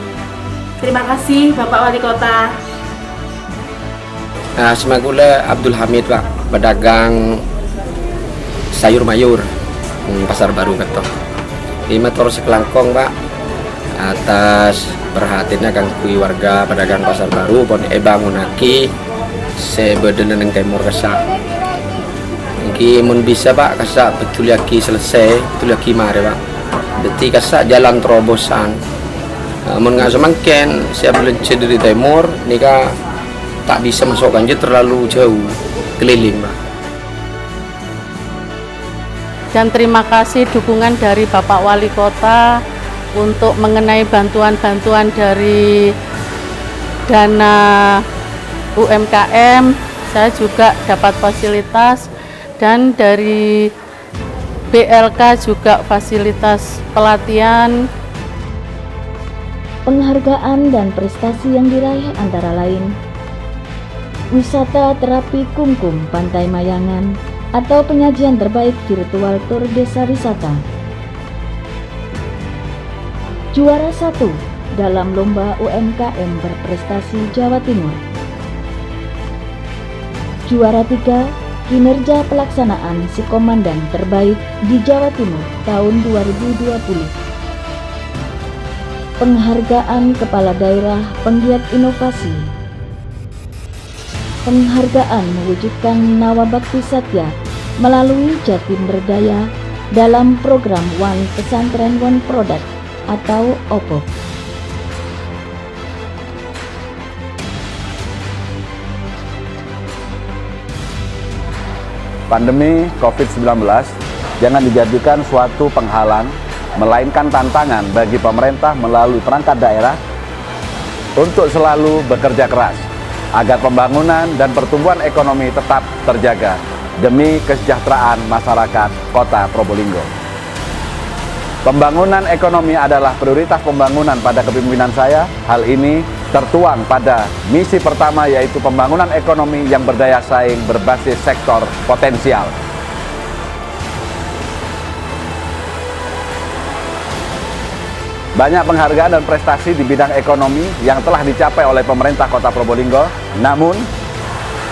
Terima kasih Bapak Wali Kota. Semagula Abdul Hamid Pak, pedagang sayur mayur Pasar Baru Ketok. Lima terus kelangkong Pak, atas perhatiannya kang kui warga pedagang Pasar Baru pon bangunaki sebeden neng temur kesak. Mungkin mun bisa Pak kesak betul yaki selesai, betul yaki mare Pak. Detik kasak jalan terobosan, mun nggak semakin saya belenci dari timur, nika tak bisa masuk kanjeng terlalu jauh keliling, Pak. Dan terima kasih dukungan dari Bapak Wali Kota untuk mengenai bantuan-bantuan dari dana UMKM. Saya juga dapat fasilitas dan dari BLK juga fasilitas pelatihan. Penghargaan dan prestasi yang diraih antara lain wisata terapi Kumkum Pantai Mayangan atau penyajian terbaik virtual tour desa wisata, juara 1 dalam lomba UMKM berprestasi Jawa Timur, juara 3 Kinerja pelaksanaan si Komandan terbaik di Jawa Timur tahun 2020. Penghargaan Kepala Daerah Penggiat Inovasi. Penghargaan mewujudkan Nawabakti Satya melalui Jatim Berdaya dalam program One Pesantren One Product atau OPOP. Pandemi COVID-19 jangan dijadikan suatu penghalang, melainkan tantangan bagi pemerintah melalui perangkat daerah untuk selalu bekerja keras agar pembangunan dan pertumbuhan ekonomi tetap terjaga demi kesejahteraan masyarakat Kota Probolinggo. Pembangunan ekonomi adalah prioritas pembangunan pada kepemimpinan saya. Hal ini tertuang pada misi pertama, yaitu pembangunan ekonomi yang berdaya saing berbasis sektor potensial. Banyak penghargaan dan prestasi di bidang ekonomi yang telah dicapai oleh pemerintah Kota Probolinggo. Namun,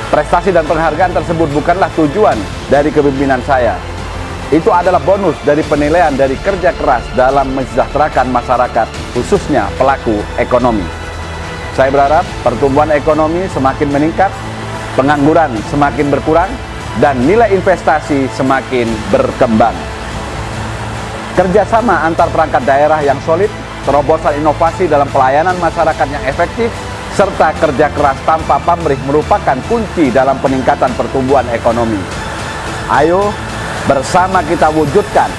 prestasi dan penghargaan tersebut bukanlah tujuan dari kepemimpinan saya. Itu adalah bonus dari penilaian dari kerja keras dalam mensejahterakan masyarakat, khususnya pelaku ekonomi. Saya berharap pertumbuhan ekonomi semakin meningkat, pengangguran semakin berkurang, dan nilai investasi semakin berkembang. Kerjasama antar perangkat daerah yang solid, terobosan inovasi dalam pelayanan masyarakat yang efektif, serta kerja keras tanpa pamrih merupakan kunci dalam peningkatan pertumbuhan ekonomi. Ayo bersama kita wujudkan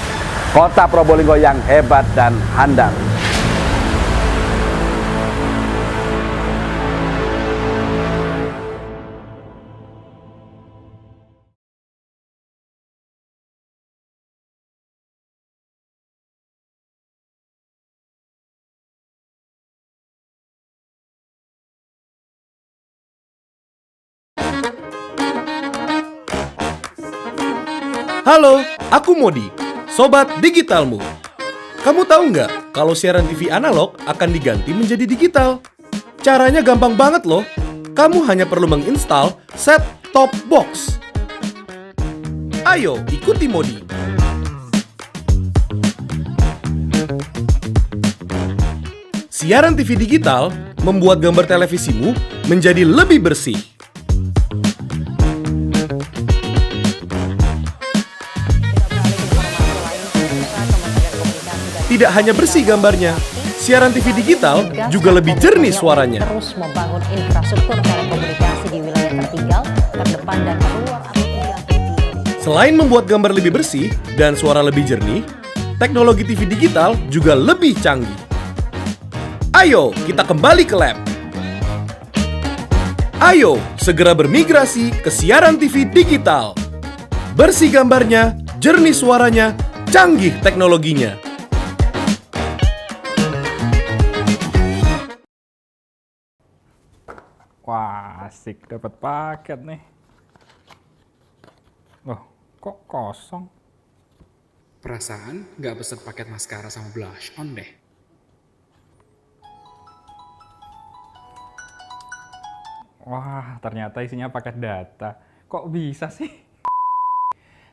Kota Probolinggo yang hebat dan handal. Halo, aku Modi, Sobat Digitalmu. Kamu tahu nggak kalau siaran TV analog akan diganti menjadi digital? Caranya gampang banget loh. Kamu hanya perlu menginstal set-top box. Ayo, ikuti Modi. Siaran TV digital membuat gambar televisimu menjadi lebih bersih. Tidak hanya bersih gambarnya, siaran TV digital juga lebih jernih suaranya. Terus membangun infrastruktur telekomunikasi di wilayah tertinggal, terdepan dan terluar. Selain membuat gambar lebih bersih dan suara lebih jernih, teknologi TV digital juga lebih canggih. Ayo, kita kembali ke lab. Ayo, segera bermigrasi ke siaran TV digital. Bersih gambarnya, jernih suaranya, canggih teknologinya. Wah, asik, dapat paket nih. Loh, kok kosong? Perasaan nggak pesen paket maskara sama blush on deh. Wah, ternyata isinya paket data. Kok bisa sih?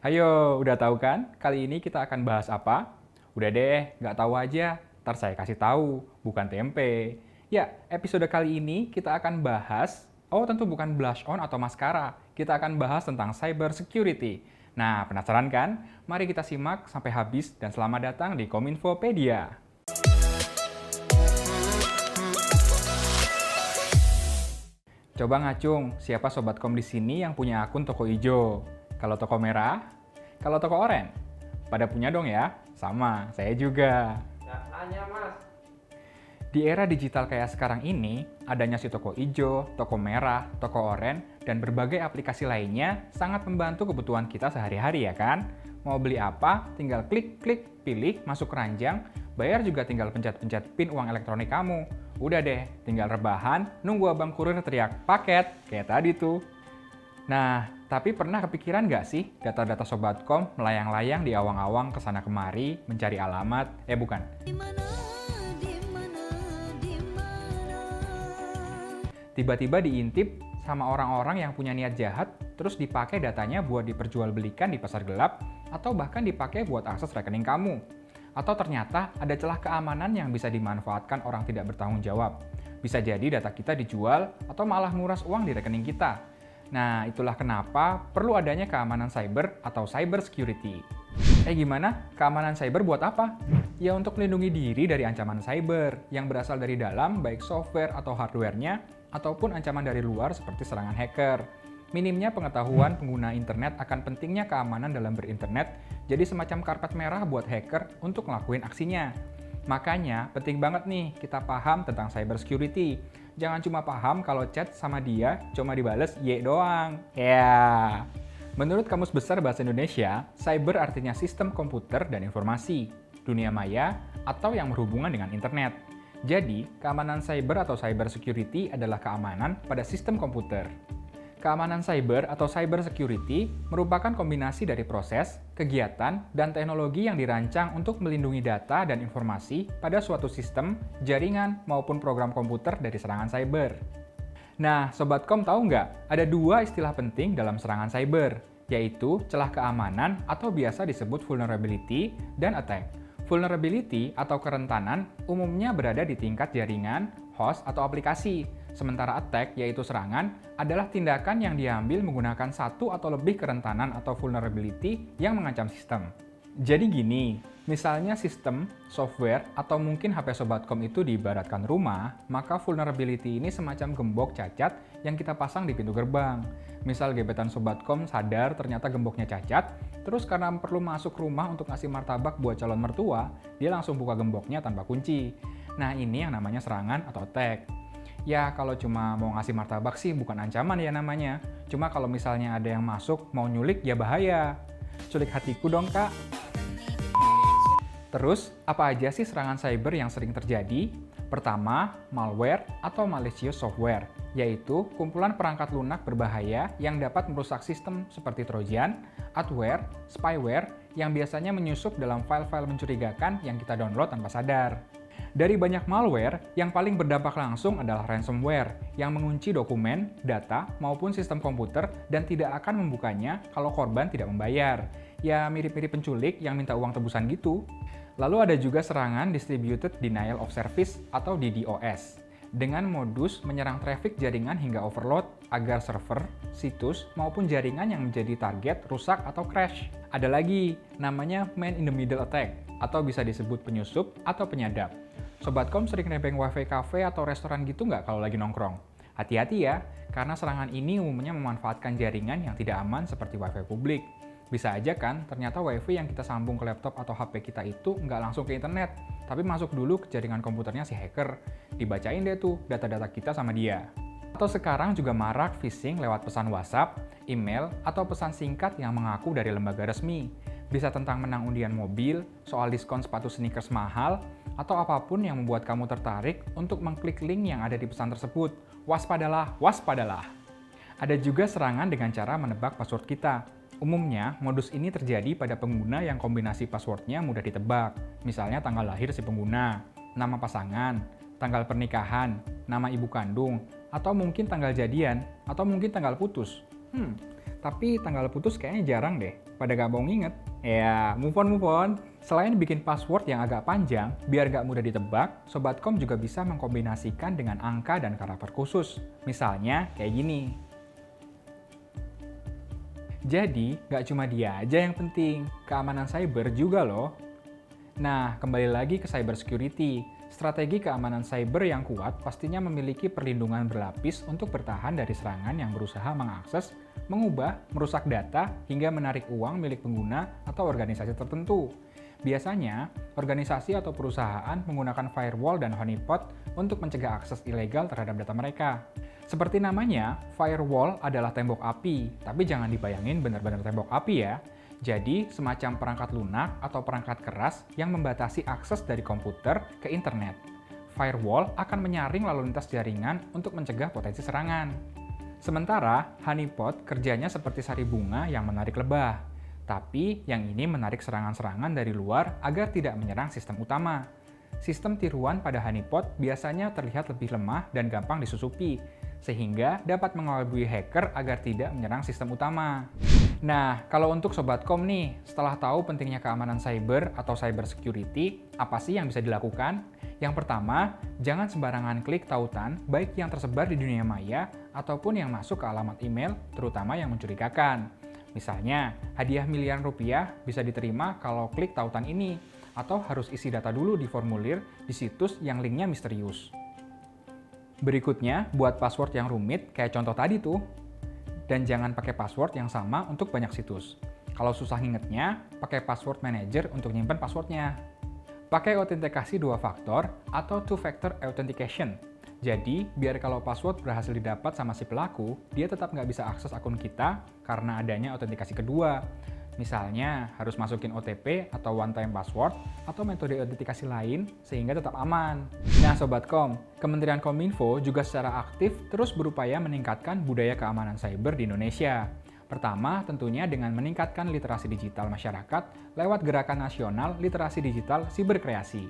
Ayo, udah tahu kan? Kali ini kita akan bahas apa? Udah deh, nggak tahu aja. Ntar saya kasih tahu, bukan tempe. Ya, episode kali ini kita akan bahas, tentu bukan blush on atau maskara. Kita akan bahas tentang cyber security. Nah, penasaran kan? Mari kita simak sampai habis dan selamat datang di Kominfopedia. Coba ngacung, siapa Sobat Kom di sini yang punya akun toko hijau? Kalau toko merah? Kalau toko oranye? Pada punya dong ya? Sama, saya juga. Tanya mas. Di era digital kayak sekarang ini, adanya si toko hijau, toko merah, toko oranye, dan berbagai aplikasi lainnya sangat membantu kebutuhan kita sehari-hari ya kan? Mau beli apa, tinggal klik-klik, pilih, masuk keranjang, bayar juga tinggal pencet-pencet PIN uang elektronik kamu. Udah deh, tinggal rebahan, nunggu abang kurir teriak paket, kayak tadi tuh. Nah, tapi pernah kepikiran nggak sih data-data Sobat Kom melayang-layang di awang-awang kesana kemari mencari alamat, bukan. Tiba-tiba diintip sama orang-orang yang punya niat jahat, terus dipakai datanya buat diperjualbelikan di pasar gelap, atau bahkan dipakai buat akses rekening kamu. Atau ternyata ada celah keamanan yang bisa dimanfaatkan orang tidak bertanggung jawab. Bisa jadi data kita dijual, atau malah nguras uang di rekening kita. Nah, itulah kenapa perlu adanya keamanan cyber atau cyber security. Gimana? Keamanan cyber buat apa? Ya untuk melindungi diri dari ancaman cyber yang berasal dari dalam, baik software atau hardware-nya, ataupun ancaman dari luar seperti serangan hacker. Minimnya pengetahuan pengguna internet akan pentingnya keamanan dalam berinternet, jadi semacam karpet merah buat hacker untuk ngelakuin aksinya. Makanya penting banget nih kita paham tentang cyber security. Jangan cuma paham kalau chat sama dia cuma dibales Y doang. Ya. Menurut Kamus Besar Bahasa Indonesia, cyber artinya sistem komputer dan informasi, dunia maya, atau yang berhubungan dengan internet. Jadi, keamanan cyber atau cyber security adalah keamanan pada sistem komputer. Keamanan cyber atau cyber security merupakan kombinasi dari proses, kegiatan, dan teknologi yang dirancang untuk melindungi data dan informasi pada suatu sistem, jaringan, maupun program komputer dari serangan cyber. Nah, Sobat Kom tahu nggak? Ada dua istilah penting dalam serangan cyber, yaitu celah keamanan atau biasa disebut vulnerability dan attack. Vulnerability atau kerentanan umumnya berada di tingkat jaringan, host, atau aplikasi. Sementara attack, yaitu serangan, adalah tindakan yang diambil menggunakan satu atau lebih kerentanan atau vulnerability yang mengancam sistem. Jadi gini, misalnya sistem, software, atau mungkin HP Sobatkom itu diibaratkan rumah, maka vulnerability ini semacam gembok cacat yang kita pasang di pintu gerbang. Misal gebetan Sobatkom sadar ternyata gemboknya cacat, terus karena perlu masuk rumah untuk ngasih martabak buat calon mertua, dia langsung buka gemboknya tanpa kunci. Nah ini yang namanya serangan atau attack. Ya kalau cuma mau ngasih martabak sih bukan ancaman ya namanya. Cuma kalau misalnya ada yang masuk mau nyulik ya bahaya. Culik hatiku dong kak. Terus, apa aja sih serangan cyber yang sering terjadi? Pertama, malware atau malicious software, yaitu kumpulan perangkat lunak berbahaya yang dapat merusak sistem seperti trojan, adware, spyware, yang biasanya menyusup dalam file-file mencurigakan yang kita download tanpa sadar. Dari banyak malware, yang paling berdampak langsung adalah ransomware, yang mengunci dokumen, data, maupun sistem komputer dan tidak akan membukanya kalau korban tidak membayar. Ya mirip-mirip penculik yang minta uang tebusan gitu. Lalu ada juga serangan Distributed Denial of Service atau DDoS, dengan modus menyerang traffic jaringan hingga overload agar server, situs, maupun jaringan yang menjadi target rusak atau crash. Ada lagi, namanya Man in the Middle Attack, atau bisa disebut penyusup atau penyadap. Sobatkom sering nebeng wifi cafe atau restoran gitu nggak kalau lagi nongkrong? Hati-hati ya, karena serangan ini umumnya memanfaatkan jaringan yang tidak aman seperti wifi publik. Bisa aja kan, ternyata wifi yang kita sambung ke laptop atau HP kita itu nggak langsung ke internet, tapi masuk dulu ke jaringan komputernya si hacker. Dibacain deh tuh data-data kita sama dia. Atau sekarang juga marak phishing lewat pesan WhatsApp, email, atau pesan singkat yang mengaku dari lembaga resmi. Bisa tentang menang undian mobil, soal diskon sepatu sneakers mahal, atau apapun yang membuat kamu tertarik untuk mengklik link yang ada di pesan tersebut. Waspadalah, waspadalah. Ada juga serangan dengan cara menebak password kita. Umumnya, modus ini terjadi pada pengguna yang kombinasi passwordnya mudah ditebak. Misalnya tanggal lahir si pengguna, nama pasangan, tanggal pernikahan, nama ibu kandung, atau mungkin tanggal jadian, atau mungkin tanggal putus. Tapi tanggal putus kayaknya jarang deh, pada gak mau nginget. Ya, move on. Selain bikin password yang agak panjang, biar gak mudah ditebak, Sobatkom juga bisa mengkombinasikan dengan angka dan karakter khusus. Misalnya kayak gini. Jadi, gak cuma dia aja yang penting, keamanan cyber juga loh. Nah, kembali lagi ke cyber security. Strategi keamanan cyber yang kuat pastinya memiliki perlindungan berlapis untuk bertahan dari serangan yang berusaha mengakses, mengubah, merusak data, hingga menarik uang milik pengguna atau organisasi tertentu. Biasanya, organisasi atau perusahaan menggunakan firewall dan honeypot untuk mencegah akses ilegal terhadap data mereka. Seperti namanya, firewall adalah tembok api, tapi jangan dibayangin benar-benar tembok api ya. Jadi, semacam perangkat lunak atau perangkat keras yang membatasi akses dari komputer ke internet. Firewall akan menyaring lalu lintas jaringan untuk mencegah potensi serangan. Sementara, honeypot kerjanya seperti sari bunga yang menarik lebah. Tapi, yang ini menarik serangan-serangan dari luar agar tidak menyerang sistem utama. sistem tiruan pada honeypot biasanya terlihat lebih lemah dan gampang disusupi, sehingga dapat mengelabui hacker agar tidak menyerang sistem utama. Nah, kalau untuk Sobat Kom nih, setelah tahu pentingnya keamanan cyber atau cyber security, apa sih yang bisa dilakukan? Yang pertama, jangan sembarangan klik tautan, baik yang tersebar di dunia maya ataupun yang masuk ke alamat email, terutama yang mencurigakan. Misalnya, hadiah miliaran rupiah bisa diterima kalau klik tautan ini, atau harus isi data dulu di formulir di situs yang linknya misterius. Berikutnya, buat password yang rumit kayak contoh tadi tuh. Dan jangan pakai password yang sama untuk banyak situs. Kalau susah ngingetnya, pakai password manager untuk nyimpen passwordnya. Pakai autentikasi 2 faktor atau two-factor authentication. Jadi, biar kalau password berhasil didapat sama si pelaku, dia tetap nggak bisa akses akun kita karena adanya autentikasi kedua. Misalnya, harus masukin OTP atau one-time password atau metode autentikasi lain sehingga tetap aman. Nah Sobat Kom, Kementerian Kominfo juga secara aktif terus berupaya meningkatkan budaya keamanan cyber di Indonesia. Pertama, tentunya dengan meningkatkan literasi digital masyarakat lewat Gerakan Nasional Literasi Digital Siberkreasi.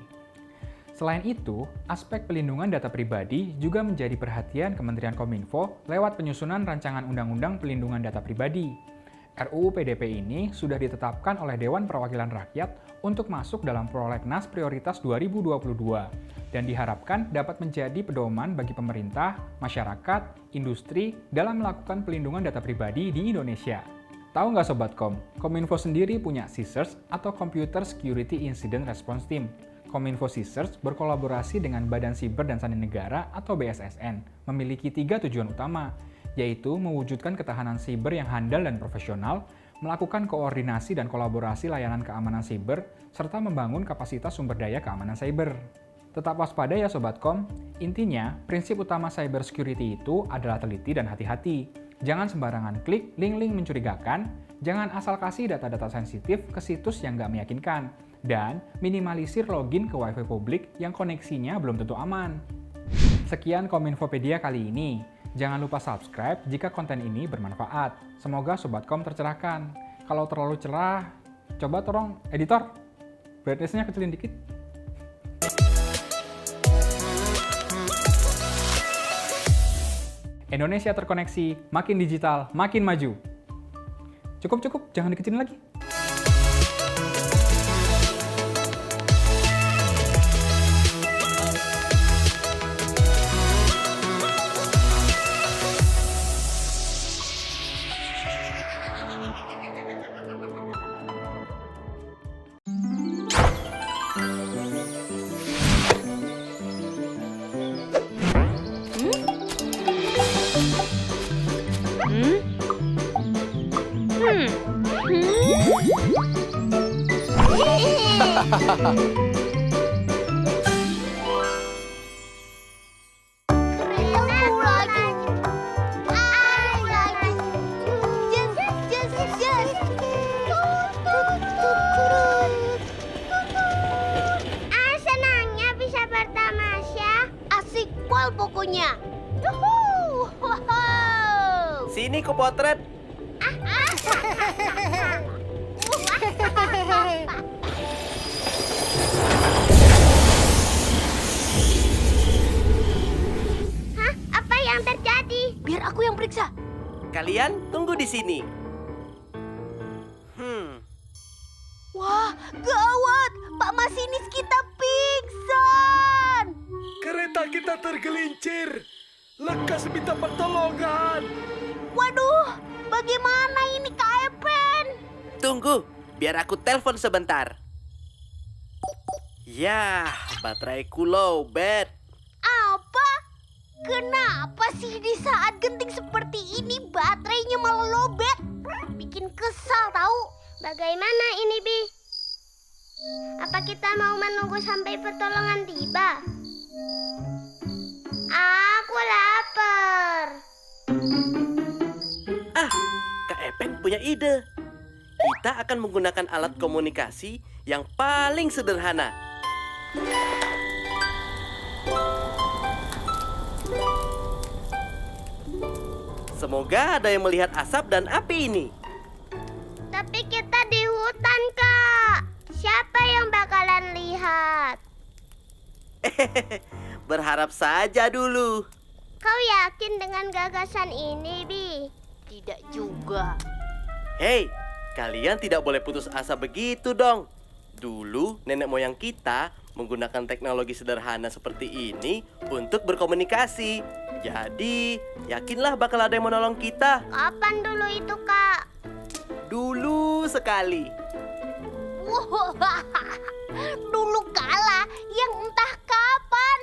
Selain itu, aspek pelindungan data pribadi juga menjadi perhatian Kementerian Kominfo lewat penyusunan Rancangan Undang-Undang Pelindungan Data Pribadi. RUU PDP ini sudah ditetapkan oleh Dewan Perwakilan Rakyat untuk masuk dalam Prolegnas Prioritas 2022 dan diharapkan dapat menjadi pedoman bagi pemerintah, masyarakat, industri dalam melakukan pelindungan data pribadi di Indonesia. Tahu nggak Sobat Kom, Kominfo sendiri punya CSIRT atau Computer Security Incident Response Team. Kominfo CSIRT berkolaborasi dengan Badan Siber dan Sandi Negara atau BSSN, memiliki 3 tujuan utama, yaitu mewujudkan ketahanan siber yang handal dan profesional, melakukan koordinasi dan kolaborasi layanan keamanan siber, serta membangun kapasitas sumber daya keamanan cyber. Tetap waspada ya Sobat Kom, intinya prinsip utama cyber security itu adalah teliti dan hati-hati. Jangan sembarangan klik link-link mencurigakan, jangan asal kasih data-data sensitif ke situs yang nggak meyakinkan, dan minimalisir login ke wifi publik yang koneksinya belum tentu aman. Sekian Kominfopedia kali ini. Jangan lupa subscribe jika konten ini bermanfaat. Semoga Sobat Kom tercerahkan. Kalau terlalu cerah, coba tolong editor, brightness-nya kecilin dikit. Indonesia terkoneksi, makin digital, makin maju. Cukup, jangan dikecilin lagi. Senangnya bisa bertamasya, asik pol pokoknya. Sini ku potret. Hah? Apa yang terjadi? Biar aku yang periksa. Kalian tunggu di sini. Wah, gawat! Pak Masinis kita pingsan! Kereta kita tergelincir. Lekas minta pertolongan. Waduh, bagaimana ini Kak Epen? Tunggu, biar aku telepon sebentar. Yah, bateraiku lowbat. Apa? Kenapa sih di saat genting seperti ini baterainya malah lowbat? Bikin kesal tahu. Bagaimana ini, Bi? Apa kita mau menunggu sampai pertolongan tiba? Aku lapar. Kak Epen punya ide. Kita akan menggunakan alat komunikasi yang paling sederhana. Semoga ada yang melihat asap dan api ini. Tapi kita di hutan, Kak. Siapa yang bakalan lihat? Berharap saja dulu. Kau yakin dengan gagasan ini, Bi? Tidak juga. Hei, kalian tidak boleh putus asa begitu dong. Dulu nenek moyang kita menggunakan teknologi sederhana seperti ini untuk berkomunikasi. Jadi, yakinlah bakal ada yang menolong kita. Kapan dulu itu, Kak? Dulu sekali. Dulu kala yang entah kapan.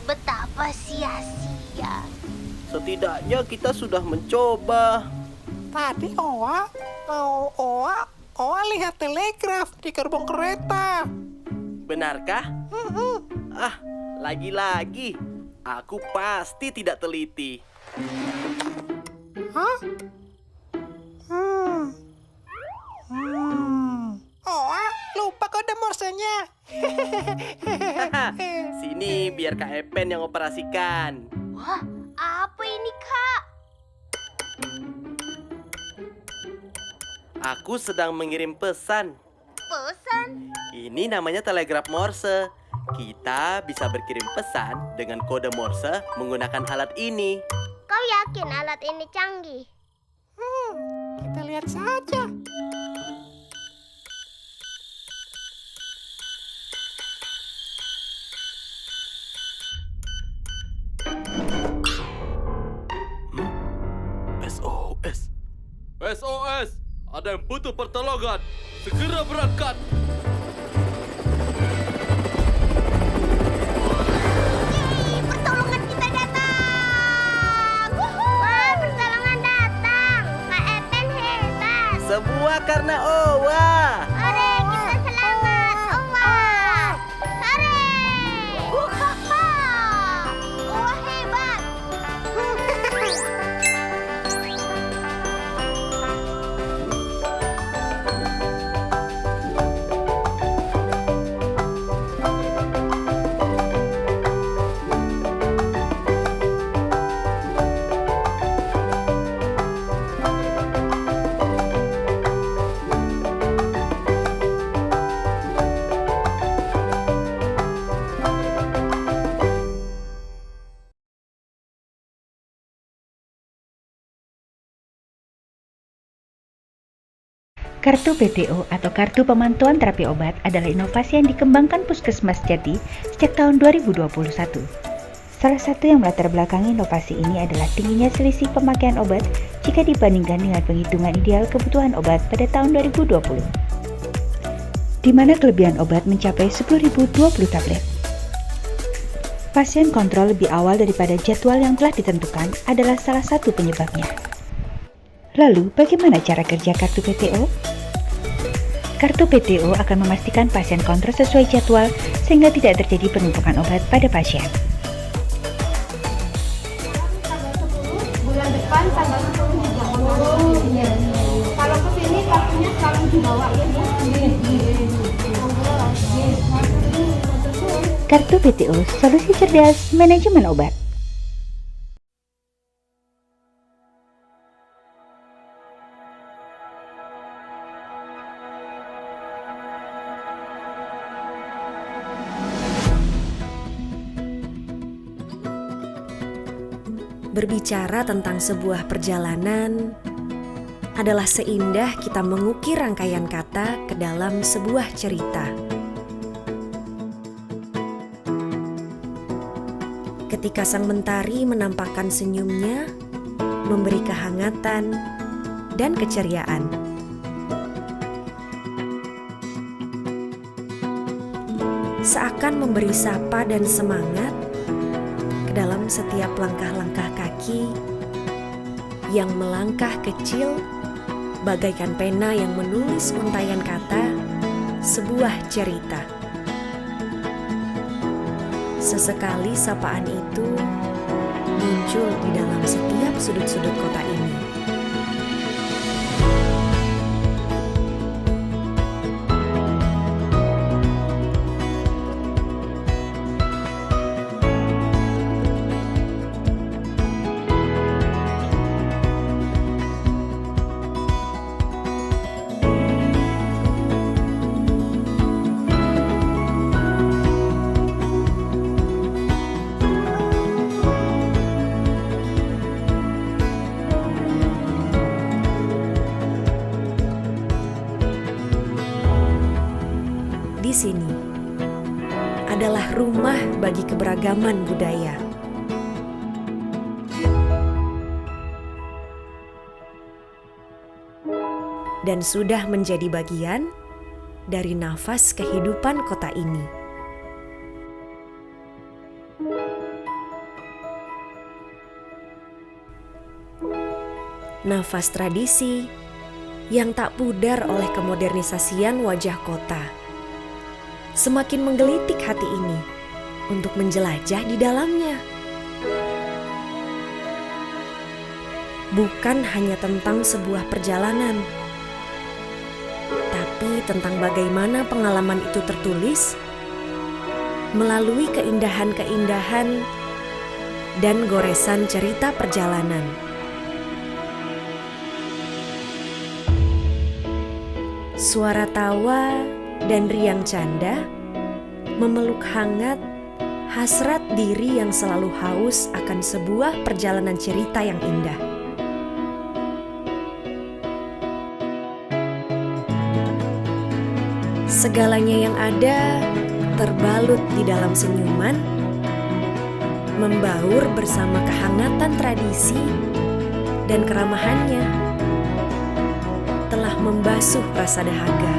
Betapa sia-sia. Setidaknya kita sudah mencoba. Tadi Oa lihat telegraf di gerbong kereta. Benarkah? Lagi-lagi. Aku pasti tidak teliti. Hah? Oa lupa kode morsenya. Sini biar Kak Epen yang operasikan. Wah, apa ini, Kak? Aku sedang mengirim pesan. Pesan? Ini namanya telegraf Morse. Kita bisa berkirim pesan dengan kode Morse menggunakan alat ini. Kau yakin alat ini canggih? Kita lihat saja. SOS. SOS. Ada yang butuh pertolongan. Segera berangkat. Pertolongan kita datang. Wah, pertolongan datang. Kak Epen hebat. Semua karena Owa. Hore, kita selamat. Owa. Hore. Owa hebat. Kartu PTO atau Kartu Pemantauan Terapi Obat adalah inovasi yang dikembangkan Puskesmas Jati sejak tahun 2021. Salah satu yang melatar belakangi inovasi ini adalah tingginya selisih pemakaian obat jika dibandingkan dengan penghitungan ideal kebutuhan obat pada tahun 2020, di mana kelebihan obat mencapai 10.020 tablet. Pasien kontrol lebih awal daripada jadwal yang telah ditentukan adalah salah satu penyebabnya. Lalu, bagaimana cara kerja kartu PTO? Kartu PTO akan memastikan pasien kontrol sesuai jadwal sehingga tidak terjadi penumpukan obat pada pasien. Bulan depan tanggal 10 juga. Kalau kesini kartunya selalu dibawa ya. Kartu PTO, solusi cerdas manajemen obat. Berbicara tentang sebuah perjalanan adalah seindah kita mengukir rangkaian kata ke dalam sebuah cerita. Ketika sang mentari menampakkan senyumnya, memberi kehangatan dan keceriaan. Seakan memberi sapa dan semangat dalam setiap langkah-langkah kaki yang melangkah kecil bagaikan pena yang menulis untayan kata sebuah cerita. Sesekali sapaan itu muncul di dalam setiap sudut-sudut kota ini. rumah bagi keberagaman budaya. Dan sudah menjadi bagian dari nafas kehidupan kota ini. Nafas tradisi yang tak pudar oleh kemodernisasian wajah kota. Semakin menggelitik hati ini untuk menjelajah di dalamnya. Bukan hanya tentang sebuah perjalanan, tapi tentang bagaimana pengalaman itu tertulis melalui keindahan-keindahan dan goresan cerita perjalanan. Suara tawa dan riang canda memeluk hangat hasrat diri yang selalu haus akan sebuah perjalanan cerita yang indah. Segalanya yang ada terbalut di dalam senyuman, membaur bersama kehangatan tradisi dan keramahannya, telah membasuh rasa dahaga.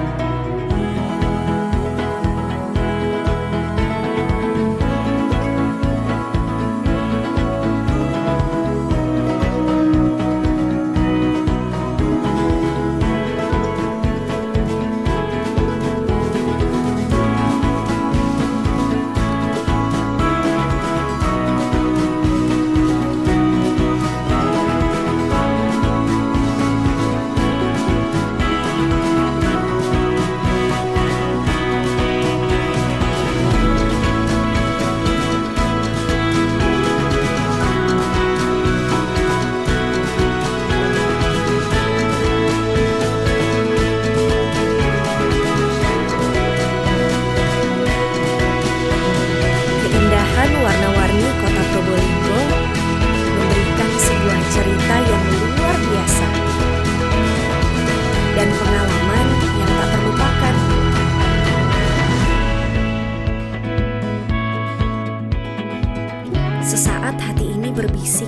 Sesaat hati ini berbisik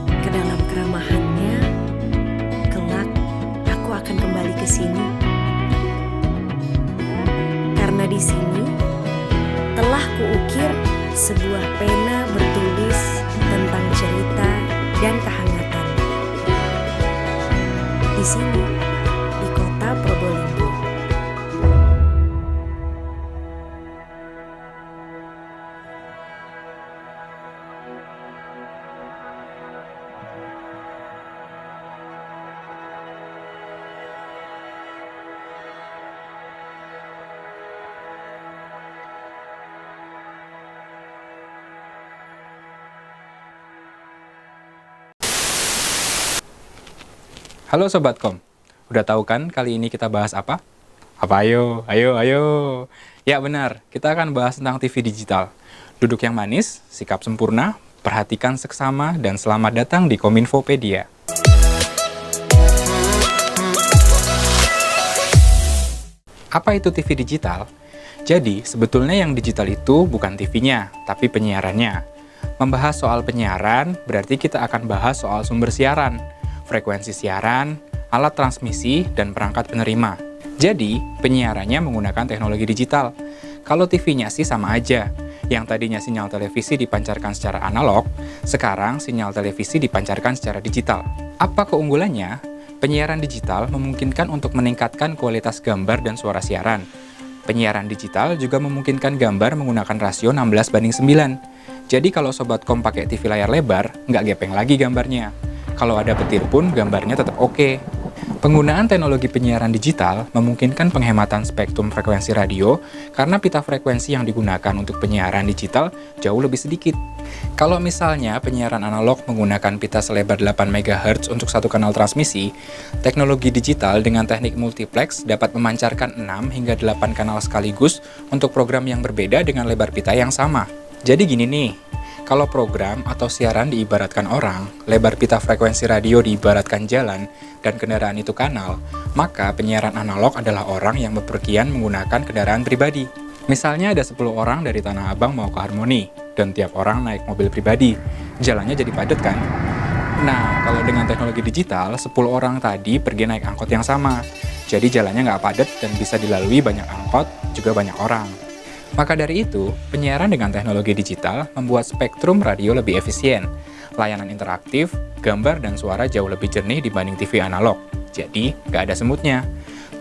ke dalam keramahannya, kelak aku akan kembali ke sini. Karena di sini telah kuukir sebuah pena bertulis tentang cerita dan kehangatan. Di sini, di kota Probolinggo. Halo Sobat Kom, udah tahu kan kali ini kita bahas apa? Apa ayo? Ya benar, kita akan bahas tentang TV digital. Duduk yang manis, sikap sempurna, perhatikan seksama, dan selamat datang di Kominfopedia. Apa itu TV digital? Jadi, sebetulnya yang digital itu bukan TV-nya, tapi penyiarannya. Membahas soal penyiaran, berarti kita akan bahas soal sumber siaran, frekuensi siaran, alat transmisi, dan perangkat penerima. Jadi, penyiarannya menggunakan teknologi digital. Kalau TV-nya sih sama aja. Yang tadinya sinyal televisi dipancarkan secara analog, sekarang sinyal televisi dipancarkan secara digital. Apa keunggulannya? Penyiaran digital memungkinkan untuk meningkatkan kualitas gambar dan suara siaran. Penyiaran digital juga memungkinkan gambar menggunakan rasio 16:9. Jadi kalau Sobat Kom pakai TV layar lebar, nggak gepeng lagi gambarnya. Kalau ada petir pun gambarnya tetap oke. Penggunaan teknologi penyiaran digital memungkinkan penghematan spektrum frekuensi radio karena pita frekuensi yang digunakan untuk penyiaran digital jauh lebih sedikit. Kalau misalnya penyiaran analog menggunakan pita selebar 8 MHz untuk satu kanal transmisi, teknologi digital dengan teknik multiplex dapat memancarkan 6 hingga 8 kanal sekaligus untuk program yang berbeda dengan lebar pita yang sama. Jadi gini nih, kalau program atau siaran diibaratkan orang, lebar pita frekuensi radio diibaratkan jalan, dan kendaraan itu kanal, maka penyiaran analog adalah orang yang bepergian menggunakan kendaraan pribadi. Misalnya ada 10 orang dari Tanah Abang mau ke Harmoni, dan tiap orang naik mobil pribadi. Jalannya jadi padat kan? Nah, kalau dengan teknologi digital, 10 orang tadi pergi naik angkot yang sama. Jadi jalannya nggak padat dan bisa dilalui banyak angkot, juga banyak orang. Maka dari itu, penyiaran dengan teknologi digital membuat spektrum radio lebih efisien, layanan interaktif, gambar dan suara jauh lebih jernih dibanding TV analog. Jadi, nggak ada semutnya.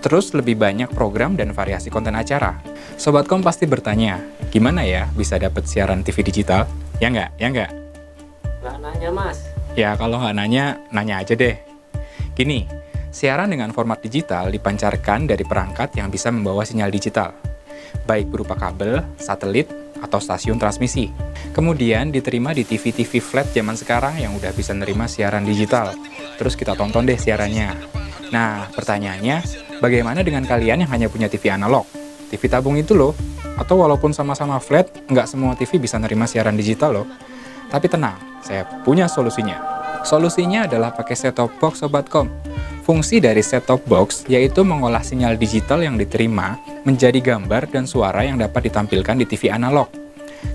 Terus lebih banyak program dan variasi konten acara. Sobatkom pasti bertanya, gimana ya bisa dapat siaran TV digital? Ya nggak? Ya nggak? Nggak nanya, Mas. Ya, kalau nggak nanya, nanya aja deh. Gini, siaran dengan format digital dipancarkan dari perangkat yang bisa membawa sinyal digital, baik berupa kabel, satelit, atau stasiun transmisi. Kemudian diterima di TV-TV flat zaman sekarang yang udah bisa nerima siaran digital. Terus kita tonton deh siarannya. Nah, pertanyaannya, bagaimana dengan kalian yang hanya punya TV analog? TV tabung itu loh. Atau walaupun sama-sama flat, nggak semua TV bisa nerima siaran digital loh. Tapi tenang, saya punya solusinya. Solusinya adalah pakai set-top box Sobatkom. Fungsi dari set-top box yaitu mengolah sinyal digital yang diterima menjadi gambar dan suara yang dapat ditampilkan di TV analog.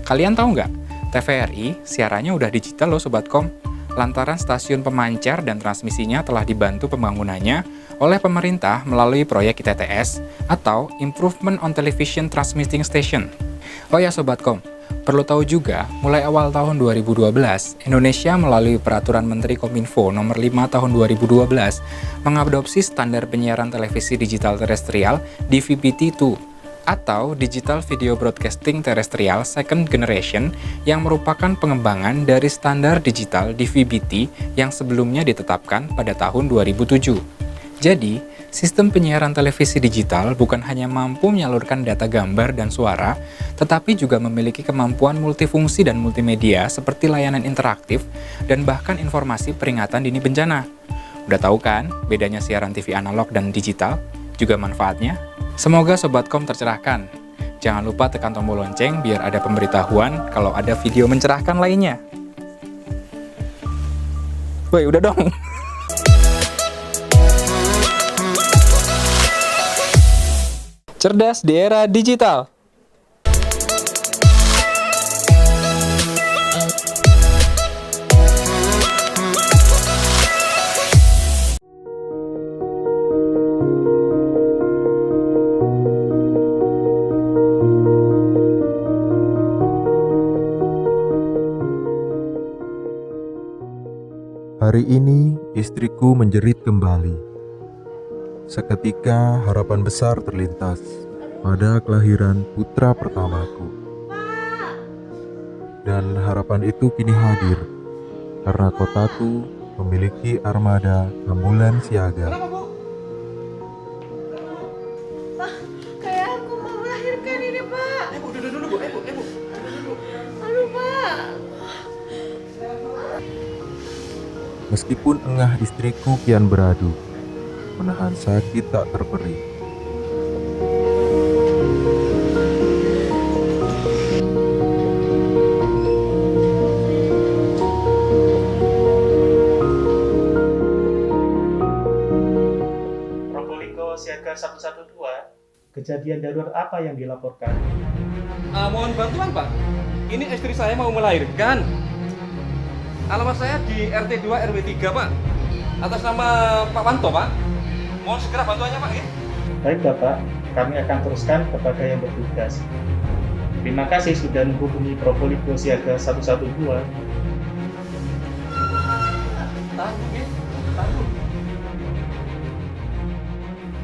Kalian tahu nggak? TVRI siarannya udah digital loh Sobatkom. Lantaran stasiun pemancar dan transmisinya telah dibantu pembangunannya oleh pemerintah melalui proyek ITTS atau Improvement on Television Transmitting Station. Oh ya Sobatkom, perlu tahu juga, mulai awal tahun 2012, Indonesia melalui Peraturan Menteri Kominfo Nomor 5 Tahun 2012 mengadopsi standar penyiaran televisi digital terestrial DVB-T2 atau Digital Video Broadcasting Terrestrial Second Generation yang merupakan pengembangan dari standar digital DVB-T yang sebelumnya ditetapkan pada tahun 2007. Jadi, sistem penyiaran televisi digital bukan hanya mampu menyalurkan data gambar dan suara, tetapi juga memiliki kemampuan multifungsi dan multimedia seperti layanan interaktif dan bahkan informasi peringatan dini bencana. Udah tahu kan bedanya siaran TV analog dan digital? Juga manfaatnya? Semoga Sobatkom tercerahkan. Jangan lupa tekan tombol lonceng biar ada pemberitahuan kalau ada video mencerahkan lainnya. Woi, udah dong. Cerdas di era digital. Hari ini istriku menjerit kembali. Seketika harapan besar terlintas pada kelahiran putra pertamaku. Dan harapan itu kini hadir karena kotaku memiliki armada ambulans siaga. Kayak aku mau melahirkan ini, Pak. Duduk dulu, Bu. Aduh, Pak. Meskipun engah istriku kian beradu, menahan sakit tak terperi. Probolinggo Siaga 112, kejadian darurat apa yang dilaporkan? Mohon bantuan, Pak. Ini istri saya mau melahirkan. Alamat saya di RT 2 RW 3, Pak. Atas nama Pak Wanto, Pak. Mohon segera bantuannya, Pak. Ya? Baik, Bapak. Kami akan teruskan kepada yang bertugas. Terima kasih sudah menghubungi Probolinggo Siaga 112.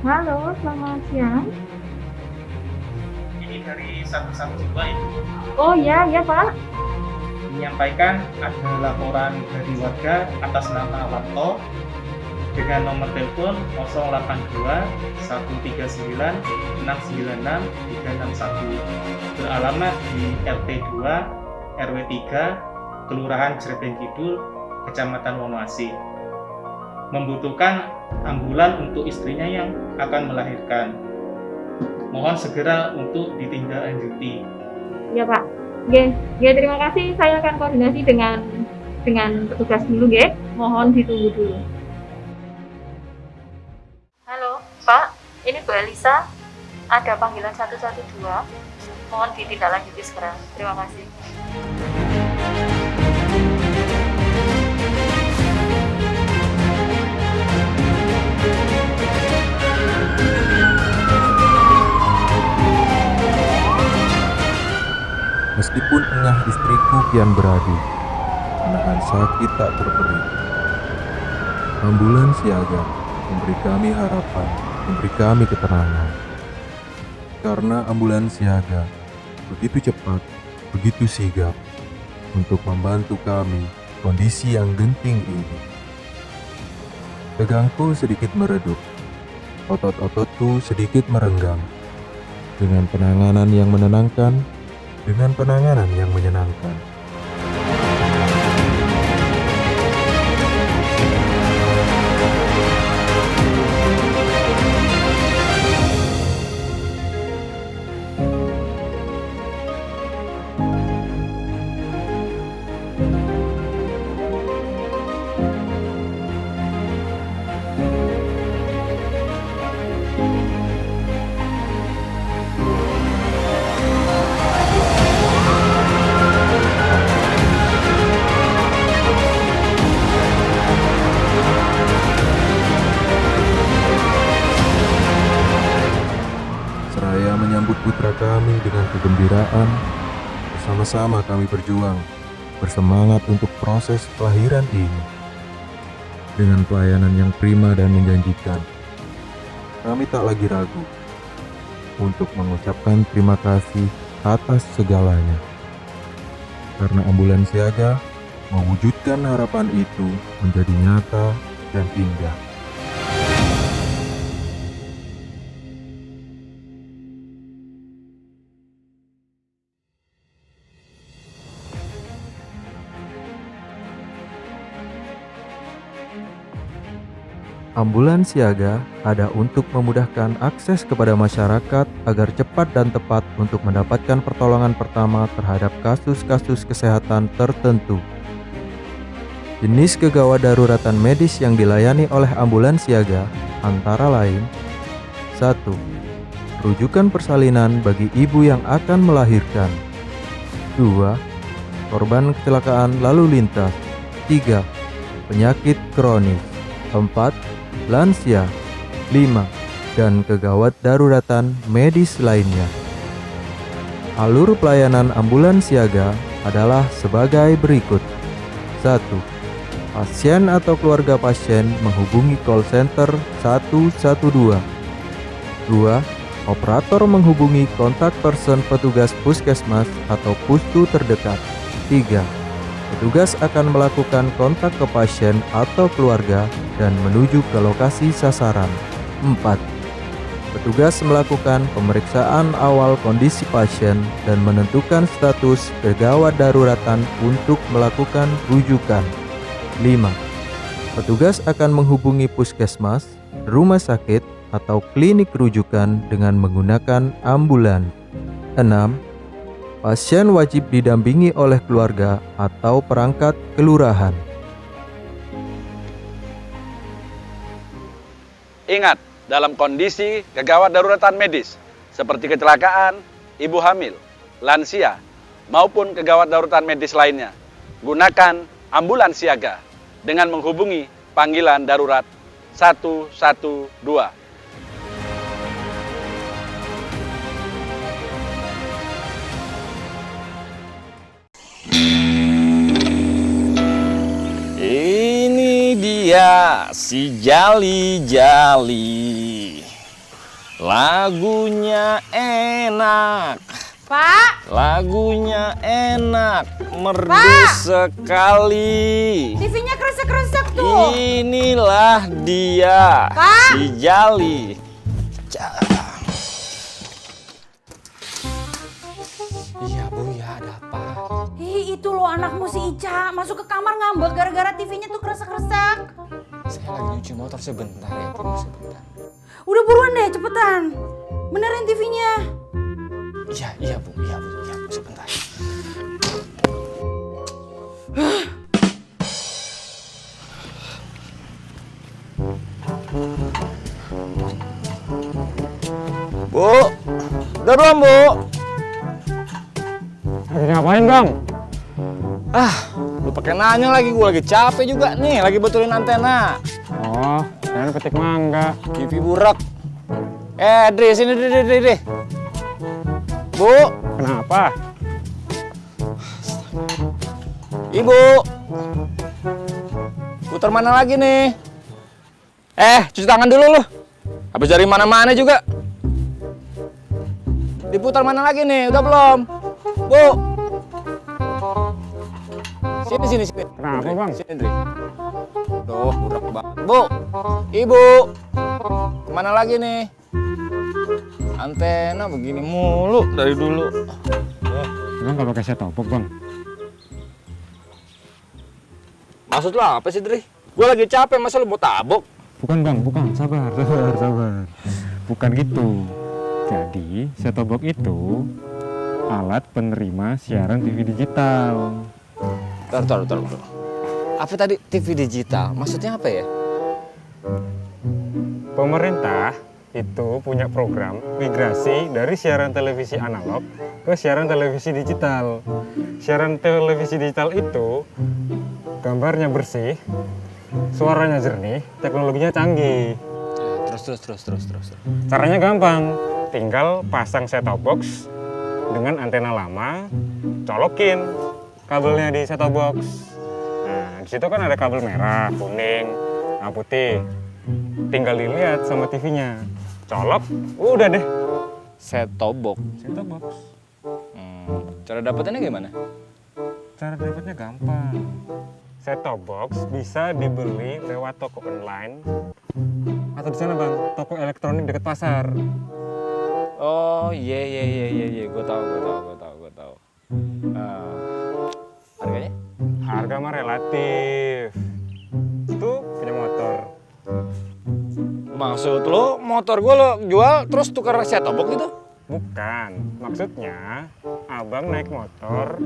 Halo, selamat siang. Ini dari 112 itu. Oh iya, Pak. Menyampaikan ada laporan dari warga atas nama Wanto dengan nomor telepon 082 139 696 361 beralamat di RT 2 RW 3 Kelurahan Cirebeng Kidul, Kecamatan Wonoasih. Membutuhkan ambulan untuk istrinya yang akan melahirkan. Mohon segera untuk ditindaklanjuti. Ya, Pak. Ya, terima kasih. Saya akan koordinasi dengan petugas dulu, ya. Mohon ditunggu dulu. Halo, Pak. Ini Bu Elisa. Ada panggilan 112. Mohon ditindaklanjuti segera. Terima kasih. Meskipun engah istriku kian beradu, menahan sakit tak terberi. Ambulans siaga memberi kami harapan, memberi kami ketenangan. Karena ambulans siaga begitu cepat, begitu sigap untuk membantu kami kondisi yang genting ini. Tegangku sedikit meredup, otot-ototku sedikit merenggang. Dengan penanganan yang menenangkan, dengan penanganan yang menyenangkan. Seraya menyambut putra kami dengan kegembiraan, bersama-sama kami berjuang, bersemangat untuk proses kelahiran ini. Dengan pelayanan yang prima dan menjanjikan, kami tak lagi ragu untuk mengucapkan terima kasih atas segalanya. Karena ambulans siaga mewujudkan harapan itu menjadi nyata dan indah. Ambulans siaga ada untuk memudahkan akses kepada masyarakat agar cepat dan tepat untuk mendapatkan pertolongan pertama terhadap kasus-kasus kesehatan tertentu. Jenis kegawat daruratan medis yang dilayani oleh ambulans siaga antara lain: 1. Rujukan persalinan bagi ibu yang akan melahirkan. 2. Korban kecelakaan lalu lintas. 3. Penyakit kronis. 4. Lansia. 5. Dan kegawat daruratan medis lainnya. Alur pelayanan ambulans siaga adalah sebagai berikut. 1. Pasien atau keluarga pasien menghubungi call center 112. 2. Operator menghubungi kontak person petugas puskesmas atau pustu terdekat. 3. Petugas akan melakukan kontak ke pasien atau keluarga dan menuju ke lokasi sasaran. 4. Petugas melakukan pemeriksaan awal kondisi pasien dan menentukan status kegawat daruratan untuk melakukan rujukan. 5. Petugas akan menghubungi puskesmas, rumah sakit, atau klinik rujukan dengan menggunakan ambulans. 6. Pasien wajib didampingi oleh keluarga atau perangkat kelurahan. Ingat, dalam kondisi kegawat daruratan medis seperti kecelakaan, ibu hamil, lansia, maupun kegawat daruratan medis lainnya, gunakan ambulans siaga dengan menghubungi panggilan darurat 112. Ini dia si Jali-Jali. Lagunya enak. Pak, lagunya enak, merdu Pak, sekali. TV-nya kresek-kresek tuh. Inilah dia, Pak, si Jali. Iya Bu, ya ada apa? Itu loh anakmu si Ica masuk ke kamar ngambek gara-gara TV-nya tuh kresek-kresek. Saya lagi nyuci motor sebentar ya Bu, sebentar. Udah buruan deh, cepetan. Benerin TV-nya. Iya Bu, sebentar. Bu, udah belum Bu? Lu pakai nanya lagi, gue lagi capek juga nih, lagi betulin antena. Oh, saya petik mangga. TV burak. Dri, sini Dri. Bu. Kenapa? Ibu. Putar mana lagi nih? Cuci tangan dulu lu. Habis dari mana-mana juga. Diputar mana lagi nih? Udah belum? Bu. Sini. Kenapa, Bang? Sini, Dri. Duh, burak banget. Bu. Ibu. Kemana lagi nih? Antena begini mulu dari dulu. Bang nggak pakai set-top box, Bang? Maksud lo apa sih, Dri? Gue lagi capek, masa lo mau tabok? Bukan, Bang, bukan. Sabar. Bukan gitu. Jadi, set-top box itu alat penerima siaran TV digital. Tar. Apa tadi TV digital? Maksudnya apa ya? Pemerintah itu punya program migrasi dari siaran televisi analog ke siaran televisi digital. Siaran televisi digital itu gambarnya bersih, suaranya jernih, teknologinya canggih. Terus. Caranya gampang, tinggal pasang set-top box dengan antena lama, colokin kabelnya di set-top box. Nah, di situ kan ada kabel merah, kuning, putih. Tinggal dilihat sama TV-nya. Colok, udah deh. Set-top box. Set-top box. Cara dapetinnya gimana? Cara dapatnya gampang. Set-top box bisa dibeli lewat toko online atau di sana, Bang, toko elektronik dekat pasar. Oh, iya. Gue tahu. Harganya? Harga mah relatif. Itu punya motor. Maksud lo motor gue lo jual terus tukar set-top box gitu? Bukan. Maksudnya abang naik motor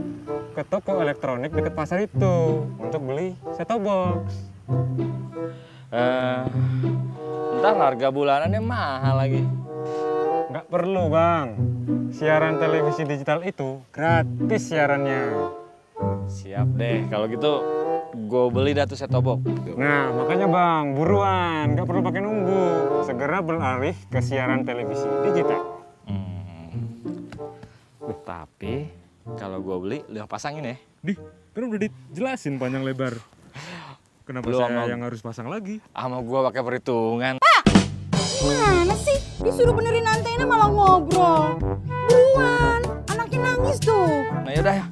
ke toko elektronik dekat pasar itu untuk beli set-top box. Ntar harga bulanannya mahal lagi. Nggak perlu, Bang. Siaran televisi digital itu gratis siarannya. Siap deh, kalau gitu gue beli dah tuh set-top box. Nah, makanya Bang, buruan, nggak perlu pakai nunggu. Segera beralih ke siaran televisi digital. Tapi kalau gue beli, lu yang pasangin ya? Kan udah dijelasin panjang lebar. Kenapa Lu saya sama- yang harus pasang lagi? Sama gue pakai perhitungan. Mana sih? Disuruh benerin antena malah ngobrol. Buruan, anaknya nangis tuh. Nah yaudah ya.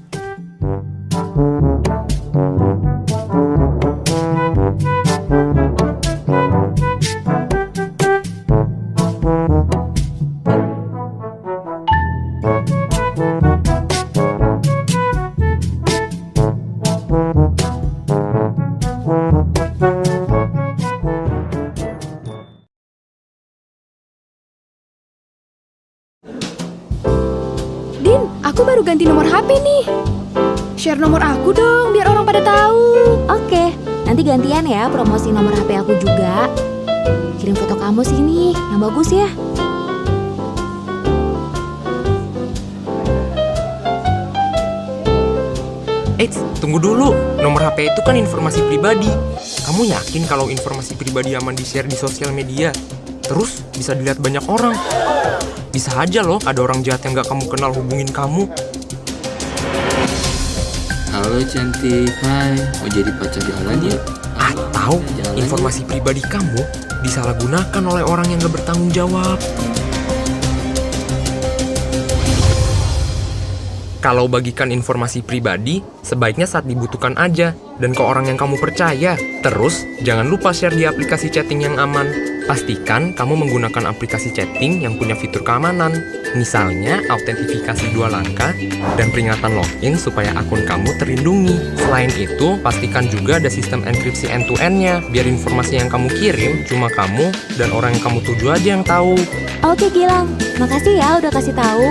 Din, aku baru ganti nomor HP nih. Share nomor aku dong, biar orang pada tahu. Oke, nanti gantian ya promosi nomor HP aku juga. Kirim foto kamu sini, yang bagus ya. Eits, tunggu dulu. Nomor HP itu kan informasi pribadi. Kamu yakin kalau informasi pribadi aman di-share di sosial media? Terus bisa dilihat banyak orang. Bisa aja loh ada orang jahat yang gak kamu kenal hubungin kamu. Halo cantik, hai, mau jadi pacar jalan ya? Atau informasi pribadi kamu disalahgunakan oleh orang yang gak bertanggung jawab. Kalau bagikan informasi pribadi, sebaiknya saat dibutuhkan aja dan ke orang yang kamu percaya. Terus, jangan lupa share di aplikasi chatting yang aman. Pastikan kamu menggunakan aplikasi chatting yang punya fitur keamanan. Misalnya, autentifikasi 2 langkah dan peringatan login supaya akun kamu terlindungi. Selain itu, pastikan juga ada sistem enkripsi end-to-end-nya, biar informasi yang kamu kirim cuma kamu dan orang yang kamu tuju aja yang tahu. Oke Gilang, makasih ya udah kasih tahu.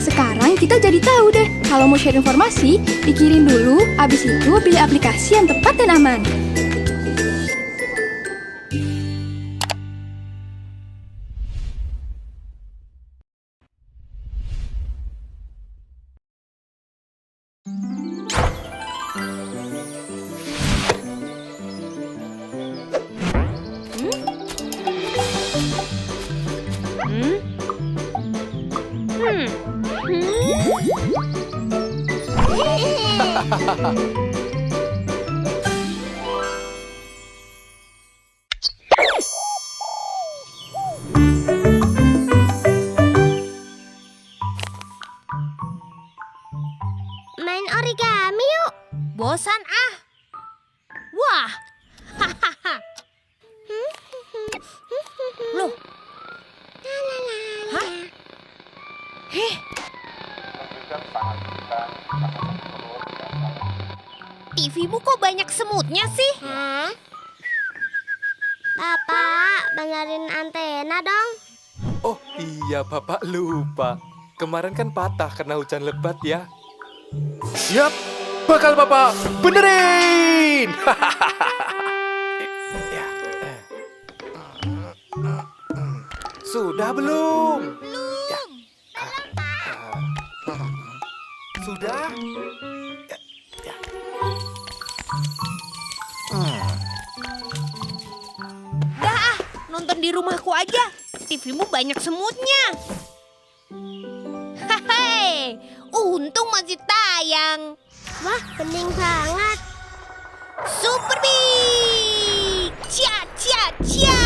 Sekarang kita jadi tahu deh, kalau mau share informasi, pikirin dulu, abis itu pilih aplikasi yang tepat dan aman. Main origami yuk. Bosan ah. Wah. Loh. Hah? Heh. TV-mu kok banyak semutnya sih? Hah? Bapak, benerin antena dong. Oh iya, Bapak lupa. Kemarin kan patah karena hujan lebat ya. Siap, bakal Bapak benerin. Sudah belum? Belum. Sudah? Dah, nonton di rumahku aja. TV-mu banyak semutnya. Hehehe, untung masih tayang. Wah, pening banget. Super Big! Cia, cia, cia!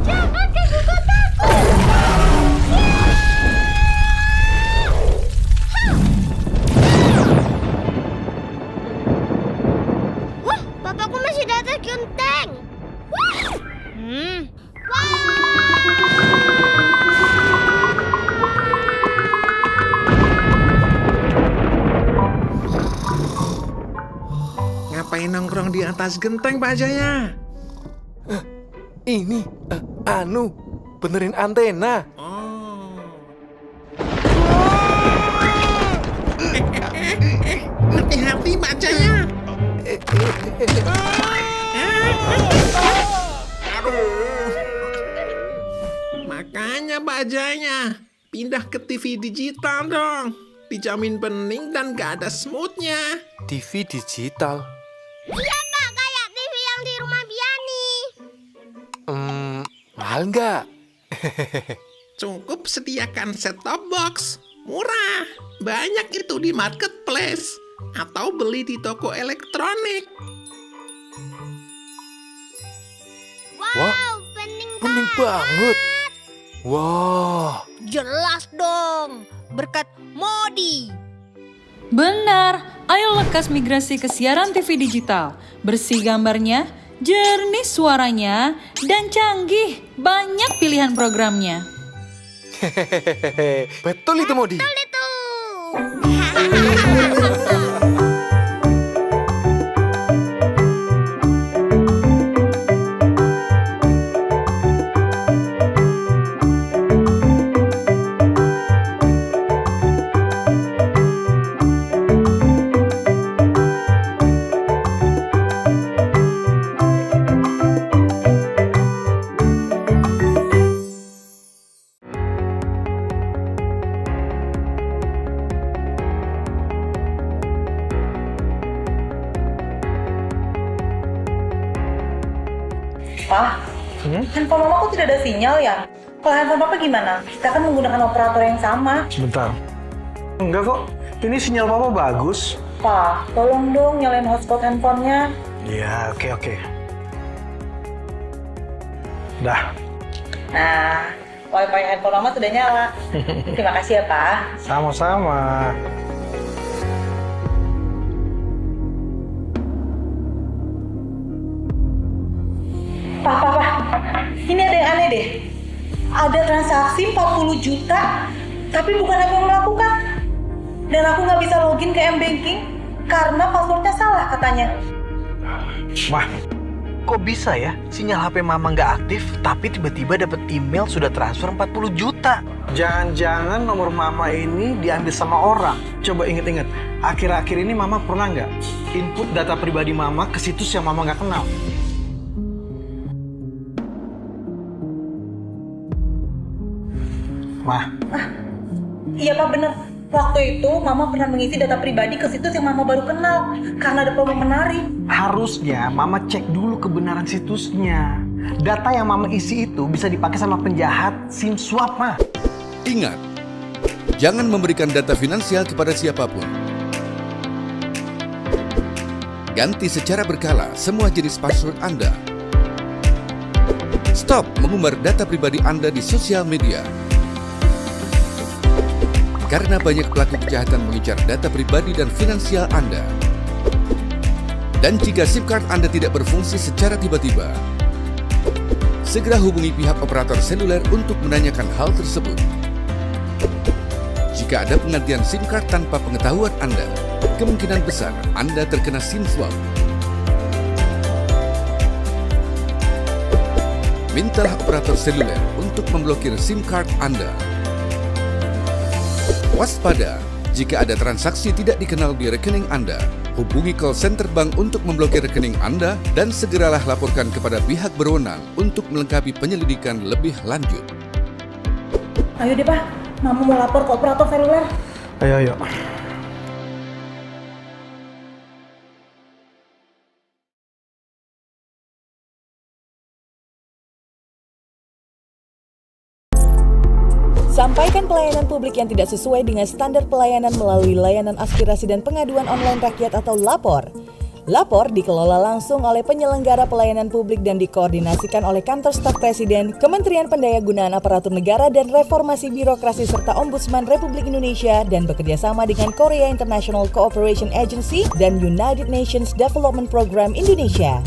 Jangan ganggu kotaku! Wah, bapakku masih di atas genteng. Ngapain nongkrong di atas genteng, Pak Jaya? Ini, benerin antena. Hati-hati, Pak Jaya. Makanya Pak Jaya, pindah ke TV digital dong. Dijamin bening dan gak ada smoothnya. TV digital? Iya Pak, kayak TV yang di rumah Biani. Mahal nggak? Cukup sediakan set-top box. Murah. Banyak itu di marketplace. Atau beli di toko elektronik. Wow, bening banget. Wah. Jelas dong, berkat Modi. Benar, ayo lekas migrasi ke siaran TV digital. Bersih gambarnya, jernih suaranya, dan canggih. Banyak pilihan programnya. Hehehe, betul itu Modi. Betul itu. Pak, handphone mama kok tidak ada sinyal ya? Kalau handphone papa gimana? Kita kan menggunakan operator yang sama. Sebentar. Enggak kok, ini sinyal papa bagus. Pak, tolong dong nyalain hotspot handphonenya. Iya, oke. Dah. Nah, wifi handphone mama sudah nyala. Terima kasih ya, Pak. Sama-sama. Pak, ini ada yang aneh deh. Ada transaksi 40 juta, tapi bukan aku yang melakukan. Dan aku nggak bisa login ke M-Banking karena passwordnya salah katanya. Mah, kok bisa ya sinyal HP mama nggak aktif, tapi tiba-tiba dapat email sudah transfer 40 juta? Jangan-jangan nomor mama ini diambil sama orang. Coba inget-inget, akhir-akhir ini mama pernah nggak input data pribadi mama ke situs yang mama nggak kenal? Mah. Iya Pak, bener. Waktu itu Mama pernah mengisi data pribadi ke situs yang Mama baru kenal karena ada promo menarik. Harusnya Mama cek dulu kebenaran situsnya. Data yang Mama isi itu bisa dipakai sama penjahat SIM swap, Ma. Ingat, jangan memberikan data finansial kepada siapapun. Ganti secara berkala semua jenis password Anda. Stop mengumbar data pribadi Anda di sosial media. Karena banyak pelaku kejahatan mengincar data pribadi dan finansial Anda. Dan jika SIM card Anda tidak berfungsi secara tiba-tiba, segera hubungi pihak operator seluler untuk menanyakan hal tersebut. Jika ada penggantian SIM card tanpa pengetahuan Anda, kemungkinan besar Anda terkena SIM swap. Mintalah operator seluler untuk memblokir SIM card Anda. Waspada, jika ada transaksi tidak dikenal di rekening Anda, hubungi call center bank untuk memblokir rekening Anda dan segeralah laporkan kepada pihak berwenang untuk melengkapi penyelidikan lebih lanjut. Ayo deh, Pak. Mama mau lapor ke operator seluler. Ayo. Sampaikan pelayanan publik yang tidak sesuai dengan standar pelayanan melalui layanan aspirasi dan pengaduan online rakyat atau LAPOR. LAPOR dikelola langsung oleh penyelenggara pelayanan publik dan dikoordinasikan oleh Kantor Staf Presiden, Kementerian Pendayagunaan Aparatur Negara dan Reformasi Birokrasi serta Ombudsman Republik Indonesia dan bekerjasama dengan Korea International Cooperation Agency dan United Nations Development Program Indonesia.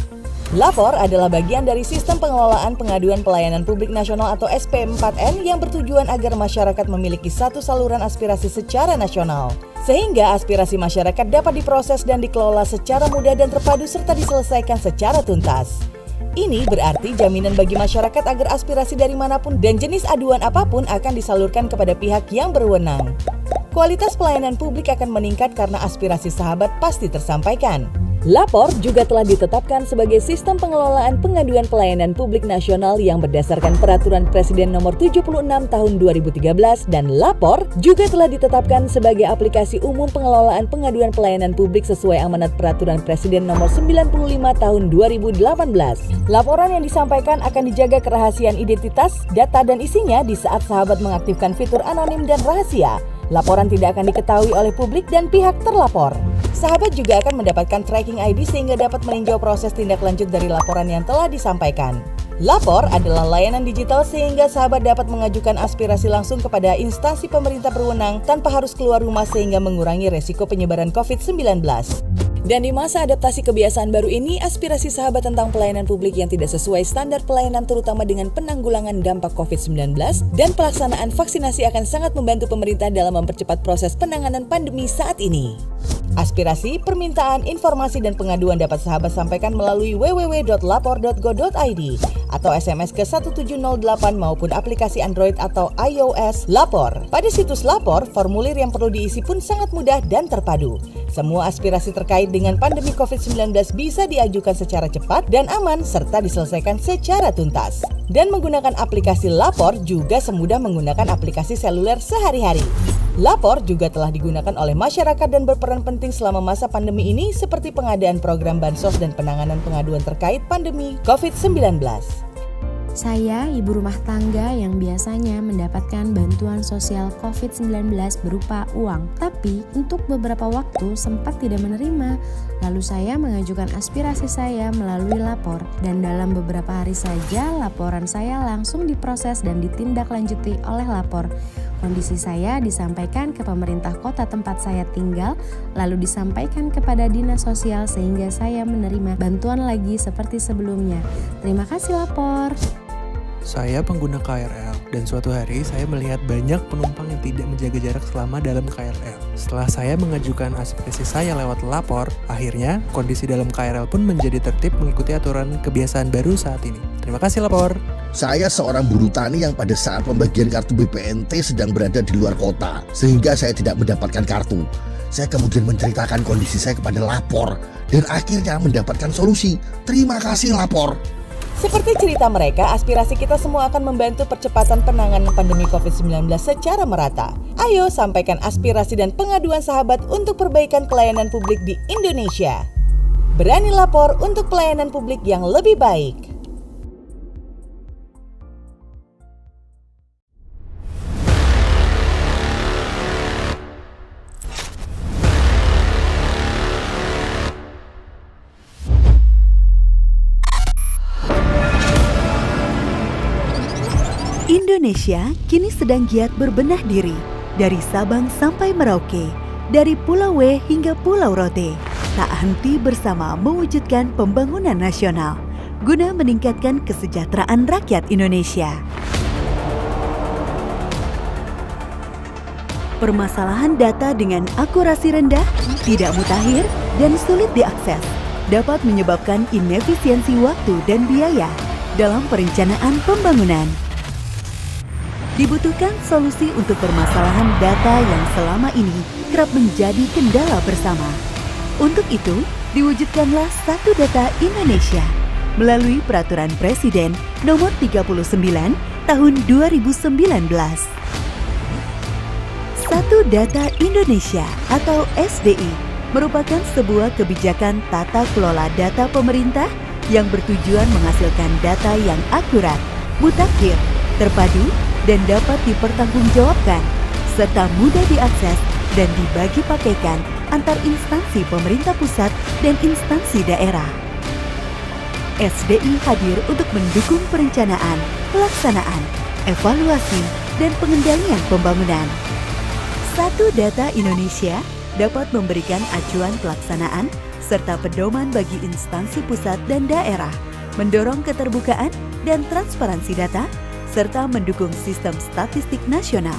LAPOR adalah bagian dari Sistem Pengelolaan Pengaduan Pelayanan Publik Nasional atau SP4N yang bertujuan agar masyarakat memiliki satu saluran aspirasi secara nasional. Sehingga aspirasi masyarakat dapat diproses dan dikelola secara mudah dan terpadu serta diselesaikan secara tuntas. Ini berarti jaminan bagi masyarakat agar aspirasi dari manapun dan jenis aduan apapun akan disalurkan kepada pihak yang berwenang. Kualitas pelayanan publik akan meningkat karena aspirasi sahabat pasti tersampaikan. LAPOR juga telah ditetapkan sebagai Sistem Pengelolaan Pengaduan Pelayanan Publik Nasional yang berdasarkan Peraturan Presiden Nomor 76 Tahun 2013 dan LAPOR juga telah ditetapkan sebagai aplikasi umum pengelolaan pengaduan pelayanan publik sesuai amanat Peraturan Presiden Nomor 95 Tahun 2018. Laporan yang disampaikan akan dijaga kerahasiaan identitas, data dan isinya di saat sahabat mengaktifkan fitur anonim dan rahasia. Laporan tidak akan diketahui oleh publik dan pihak terlapor. Sahabat juga akan mendapatkan tracking ID sehingga dapat meninjau proses tindak lanjut dari laporan yang telah disampaikan. LAPOR adalah layanan digital sehingga sahabat dapat mengajukan aspirasi langsung kepada instansi pemerintah berwenang tanpa harus keluar rumah sehingga mengurangi resiko penyebaran COVID-19. Dan di masa adaptasi kebiasaan baru ini, aspirasi sahabat tentang pelayanan publik yang tidak sesuai standar pelayanan terutama dengan penanggulangan dampak COVID-19 dan pelaksanaan vaksinasi akan sangat membantu pemerintah dalam mempercepat proses penanganan pandemi saat ini. Aspirasi, permintaan, informasi, dan pengaduan dapat sahabat sampaikan melalui www.lapor.go.id atau SMS ke 1708 maupun aplikasi Android atau iOS LAPOR. Pada situs LAPOR, formulir yang perlu diisi pun sangat mudah dan terpadu. Semua aspirasi terkait dengan pandemi COVID-19 bisa diajukan secara cepat dan aman serta diselesaikan secara tuntas. Dan menggunakan aplikasi LAPOR juga semudah menggunakan aplikasi seluler sehari-hari. LAPOR juga telah digunakan oleh masyarakat dan berperan penting selama masa pandemi ini seperti pengadaan program bansos dan penanganan pengaduan terkait pandemi COVID-19. Saya ibu rumah tangga yang biasanya mendapatkan bantuan sosial COVID-19 berupa uang, tapi untuk beberapa waktu sempat tidak menerima. Lalu saya mengajukan aspirasi saya melalui LAPOR dan dalam beberapa hari saja laporan saya langsung diproses dan ditindaklanjuti oleh LAPOR. Kondisi saya disampaikan ke pemerintah kota tempat saya tinggal, lalu disampaikan kepada dinas sosial sehingga saya menerima bantuan lagi seperti sebelumnya. Terima kasih LAPOR. Saya pengguna KRL dan suatu hari saya melihat banyak penumpang yang tidak menjaga jarak selama dalam KRL. Setelah saya mengajukan aspirasi saya lewat LAPOR, akhirnya kondisi dalam KRL pun menjadi tertib mengikuti aturan kebiasaan baru saat ini. Terima kasih LAPOR. Saya seorang buruh tani yang pada saat pembagian kartu BPNT sedang berada di luar kota, sehingga saya tidak mendapatkan kartu. Saya kemudian menceritakan kondisi saya kepada LAPOR dan akhirnya mendapatkan solusi. Terima kasih LAPOR. Seperti cerita mereka, aspirasi kita semua akan membantu percepatan penanganan pandemi COVID-19 secara merata. Ayo sampaikan aspirasi dan pengaduan sahabat untuk perbaikan pelayanan publik di Indonesia. Berani lapor untuk pelayanan publik yang lebih baik. Indonesia kini sedang giat berbenah diri dari Sabang sampai Merauke, dari Pulau W hingga Pulau Rote, tak henti bersama mewujudkan pembangunan nasional guna meningkatkan kesejahteraan rakyat Indonesia. Permasalahan data dengan akurasi rendah, tidak mutakhir, dan sulit diakses dapat menyebabkan inefisiensi waktu dan biaya dalam perencanaan pembangunan. Dibutuhkan solusi untuk permasalahan data yang selama ini kerap menjadi kendala bersama. Untuk itu, diwujudkanlah Satu Data Indonesia melalui Peraturan Presiden Nomor 39 Tahun 2019. Satu Data Indonesia atau SDI merupakan sebuah kebijakan tata kelola data pemerintah yang bertujuan menghasilkan data yang akurat, mutakhir, terpadu, dan dapat dipertanggungjawabkan, serta mudah diakses dan dibagi pakaikan antar instansi pemerintah pusat dan instansi daerah. SDI hadir untuk mendukung perencanaan, pelaksanaan, evaluasi, dan pengendalian pembangunan. Satu Data Indonesia dapat memberikan acuan pelaksanaan serta pedoman bagi instansi pusat dan daerah, mendorong keterbukaan dan transparansi data, serta mendukung sistem statistik nasional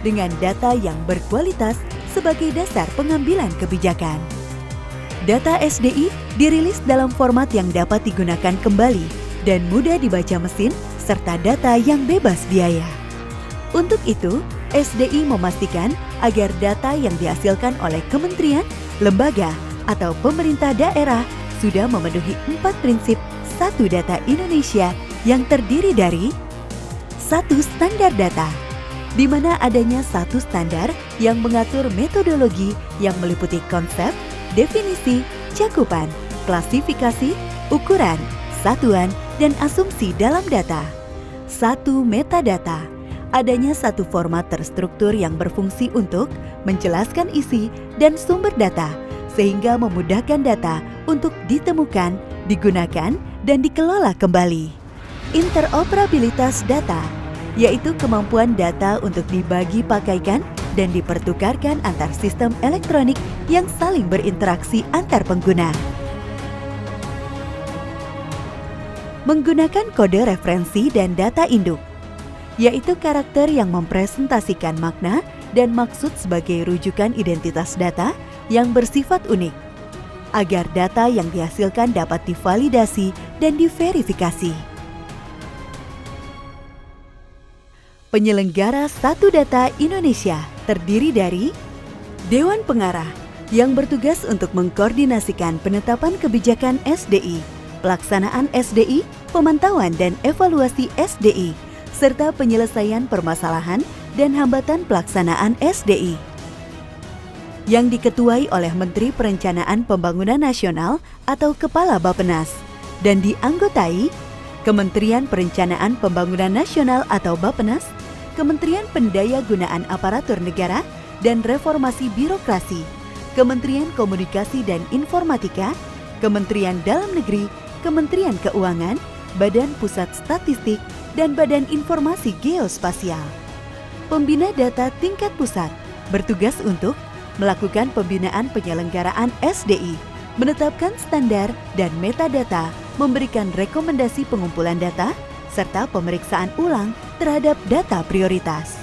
dengan data yang berkualitas sebagai dasar pengambilan kebijakan. Data SDI dirilis dalam format yang dapat digunakan kembali dan mudah dibaca mesin, serta data yang bebas biaya. Untuk itu, SDI memastikan agar data yang dihasilkan oleh kementerian, lembaga, atau pemerintah daerah sudah memenuhi 4 prinsip Satu Data Indonesia yang terdiri dari 1. Standar data, di mana adanya satu standar yang mengatur metodologi yang meliputi konsep, definisi, cakupan, klasifikasi, ukuran, satuan, dan asumsi dalam data. 1. Metadata, adanya satu format terstruktur yang berfungsi untuk menjelaskan isi dan sumber data, sehingga memudahkan data untuk ditemukan, digunakan, dan dikelola kembali. Interoperabilitas data, yaitu kemampuan data untuk dibagi pakaikan dan dipertukarkan antar sistem elektronik yang saling berinteraksi antar pengguna. Menggunakan kode referensi dan data induk, yaitu karakter yang mempresentasikan makna dan maksud sebagai rujukan identitas data yang bersifat unik, agar data yang dihasilkan dapat divalidasi dan diverifikasi. Penyelenggara Satu Data Indonesia terdiri dari Dewan Pengarah yang bertugas untuk mengkoordinasikan penetapan kebijakan SDI, pelaksanaan SDI, pemantauan dan evaluasi SDI, serta penyelesaian permasalahan dan hambatan pelaksanaan SDI. Yang diketuai oleh Menteri Perencanaan Pembangunan Nasional atau Kepala Bappenas dan dianggotai Kementerian Perencanaan Pembangunan Nasional atau Bappenas, Kementerian Pendayagunaan Aparatur Negara dan Reformasi Birokrasi, Kementerian Komunikasi dan Informatika, Kementerian Dalam Negeri, Kementerian Keuangan, Badan Pusat Statistik, dan Badan Informasi Geospasial. Pembina data tingkat pusat bertugas untuk melakukan pembinaan penyelenggaraan SDI, menetapkan standar dan metadata, memberikan rekomendasi pengumpulan data, serta pemeriksaan ulang terhadap data prioritas.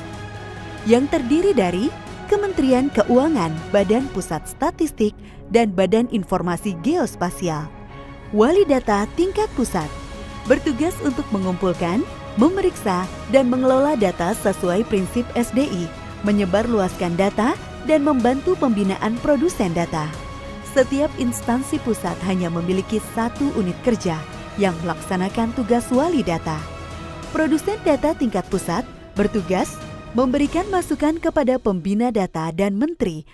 Yang terdiri dari Kementerian Keuangan, Badan Pusat Statistik, dan Badan Informasi Geospasial. Wali data tingkat pusat bertugas untuk mengumpulkan, memeriksa, dan mengelola data sesuai prinsip SDI, menyebarluaskan data, dan membantu pembinaan produsen data. Setiap instansi pusat hanya memiliki satu unit kerja yang melaksanakan tugas wali data. Produsen data tingkat pusat bertugas memberikan masukan kepada pembina data dan menteri.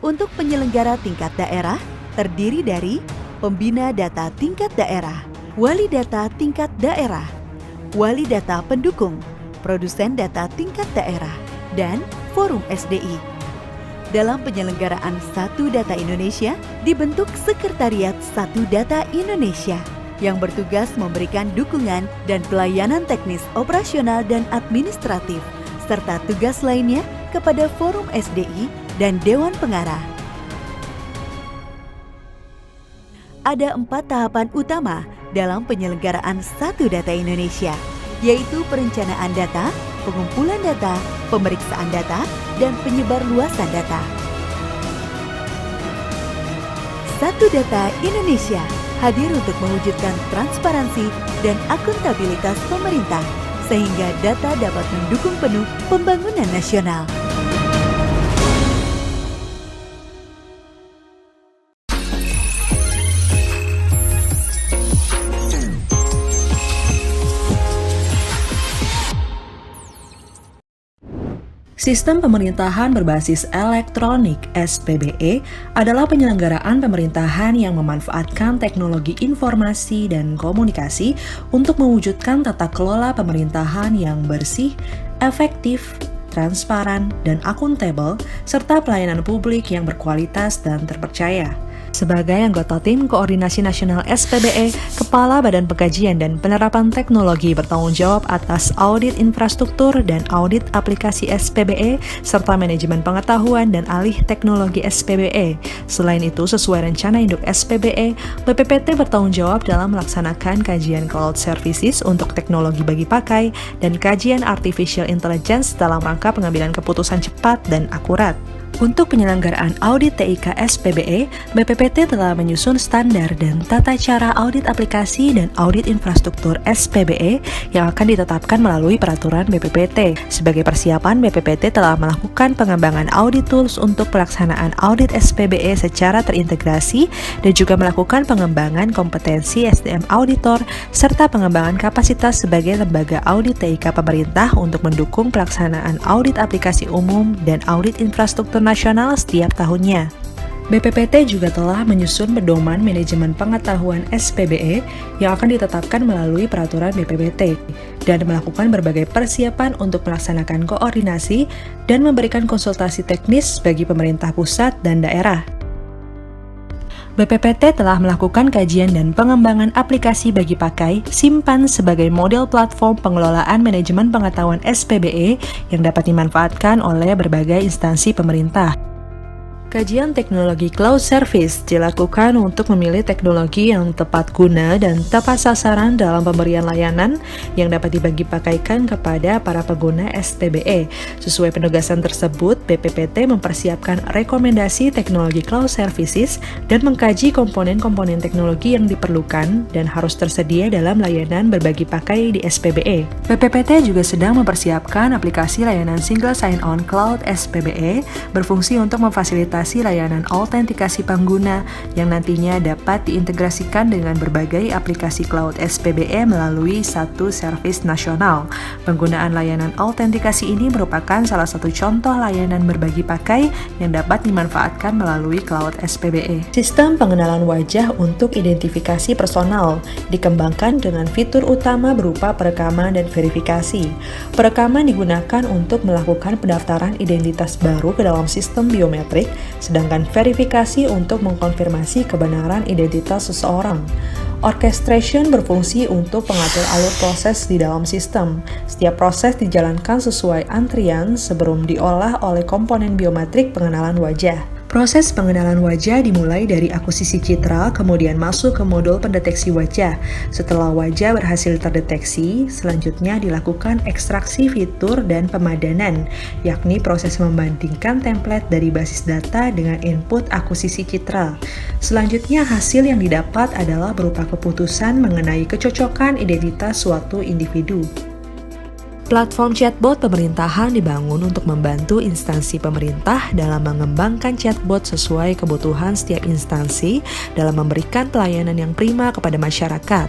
Untuk penyelenggara tingkat daerah terdiri dari pembina data tingkat daerah, wali data tingkat daerah, wali data pendukung, produsen data tingkat daerah, dan forum SDI. Dalam penyelenggaraan Satu Data Indonesia, dibentuk Sekretariat Satu Data Indonesia yang bertugas memberikan dukungan dan pelayanan teknis, operasional, dan administratif, serta tugas lainnya kepada Forum SDI dan Dewan Pengarah. Ada 4 tahapan utama dalam penyelenggaraan Satu Data Indonesia, yaitu perencanaan data, pengumpulan data, pemeriksaan data, dan penyebarluasan data. Satu Data Indonesia hadir untuk mewujudkan transparansi dan akuntabilitas pemerintah, sehingga data dapat mendukung penuh pembangunan nasional. Sistem pemerintahan berbasis elektronik (SPBE) adalah penyelenggaraan pemerintahan yang memanfaatkan teknologi informasi dan komunikasi untuk mewujudkan tata kelola pemerintahan yang bersih, efektif, transparan, dan akuntabel, serta pelayanan publik yang berkualitas dan terpercaya. Sebagai anggota tim koordinasi nasional SPBE, Kepala Badan Pengkajian dan Penerapan Teknologi bertanggung jawab atas audit infrastruktur dan audit aplikasi SPBE, serta manajemen pengetahuan dan alih teknologi SPBE. Selain itu, sesuai rencana induk SPBE, BPPT bertanggung jawab dalam melaksanakan kajian cloud services untuk teknologi bagi pakai dan kajian artificial intelligence dalam rangka pengambilan keputusan cepat dan akurat. Untuk penyelenggaraan audit TIK SPBE, BPPT telah menyusun standar dan tata cara audit aplikasi dan audit infrastruktur SPBE yang akan ditetapkan melalui peraturan BPPT. Sebagai persiapan, BPPT telah melakukan pengembangan audit tools untuk pelaksanaan audit SPBE secara terintegrasi dan juga melakukan pengembangan kompetensi SDM auditor serta pengembangan kapasitas sebagai lembaga audit TIK pemerintah untuk mendukung pelaksanaan audit aplikasi umum dan audit infrastruktur nasional setiap tahunnya. BPPT juga telah menyusun pedoman manajemen pengetahuan SPBE yang akan ditetapkan melalui peraturan BPPT dan melakukan berbagai persiapan untuk melaksanakan koordinasi dan memberikan konsultasi teknis bagi pemerintah pusat dan daerah. BPPT telah melakukan kajian dan pengembangan aplikasi bagi pakai simpan sebagai model platform pengelolaan manajemen pengetahuan SPBE yang dapat dimanfaatkan oleh berbagai instansi pemerintah. Kajian teknologi cloud service dilakukan untuk memilih teknologi yang tepat guna dan tepat sasaran dalam pemberian layanan yang dapat dibagi pakaikan kepada para pengguna SPBE. Sesuai penugasan tersebut, BPPT mempersiapkan rekomendasi teknologi cloud services dan mengkaji komponen-komponen teknologi yang diperlukan dan harus tersedia dalam layanan berbagi pakai di SPBE. BPPT juga sedang mempersiapkan aplikasi layanan Single Sign-On Cloud SPBE berfungsi untuk memfasilitasi layanan autentikasi pengguna yang nantinya dapat diintegrasikan dengan berbagai aplikasi cloud SPBE melalui satu servis nasional. Penggunaan layanan autentikasi ini merupakan salah satu contoh layanan berbagi pakai yang dapat dimanfaatkan melalui cloud SPBE. Sistem pengenalan wajah untuk identifikasi personal dikembangkan dengan fitur utama berupa perekaman dan verifikasi. Perekaman digunakan untuk melakukan pendaftaran identitas baru ke dalam sistem biometrik, sedangkan verifikasi untuk mengkonfirmasi kebenaran identitas seseorang. Orchestration berfungsi untuk pengatur alur proses di dalam sistem. Setiap proses dijalankan sesuai antrian sebelum diolah oleh komponen biometrik pengenalan wajah. Proses pengenalan wajah dimulai dari akuisisi citra, kemudian masuk ke modul pendeteksi wajah. Setelah wajah berhasil terdeteksi, selanjutnya dilakukan ekstraksi fitur dan pemadanan, yakni proses membandingkan template dari basis data dengan input akuisisi citra. Selanjutnya, hasil yang didapat adalah berupa keputusan mengenai kecocokan identitas suatu individu. Platform chatbot pemerintahan dibangun untuk membantu instansi pemerintah dalam mengembangkan chatbot sesuai kebutuhan setiap instansi dalam memberikan pelayanan yang prima kepada masyarakat.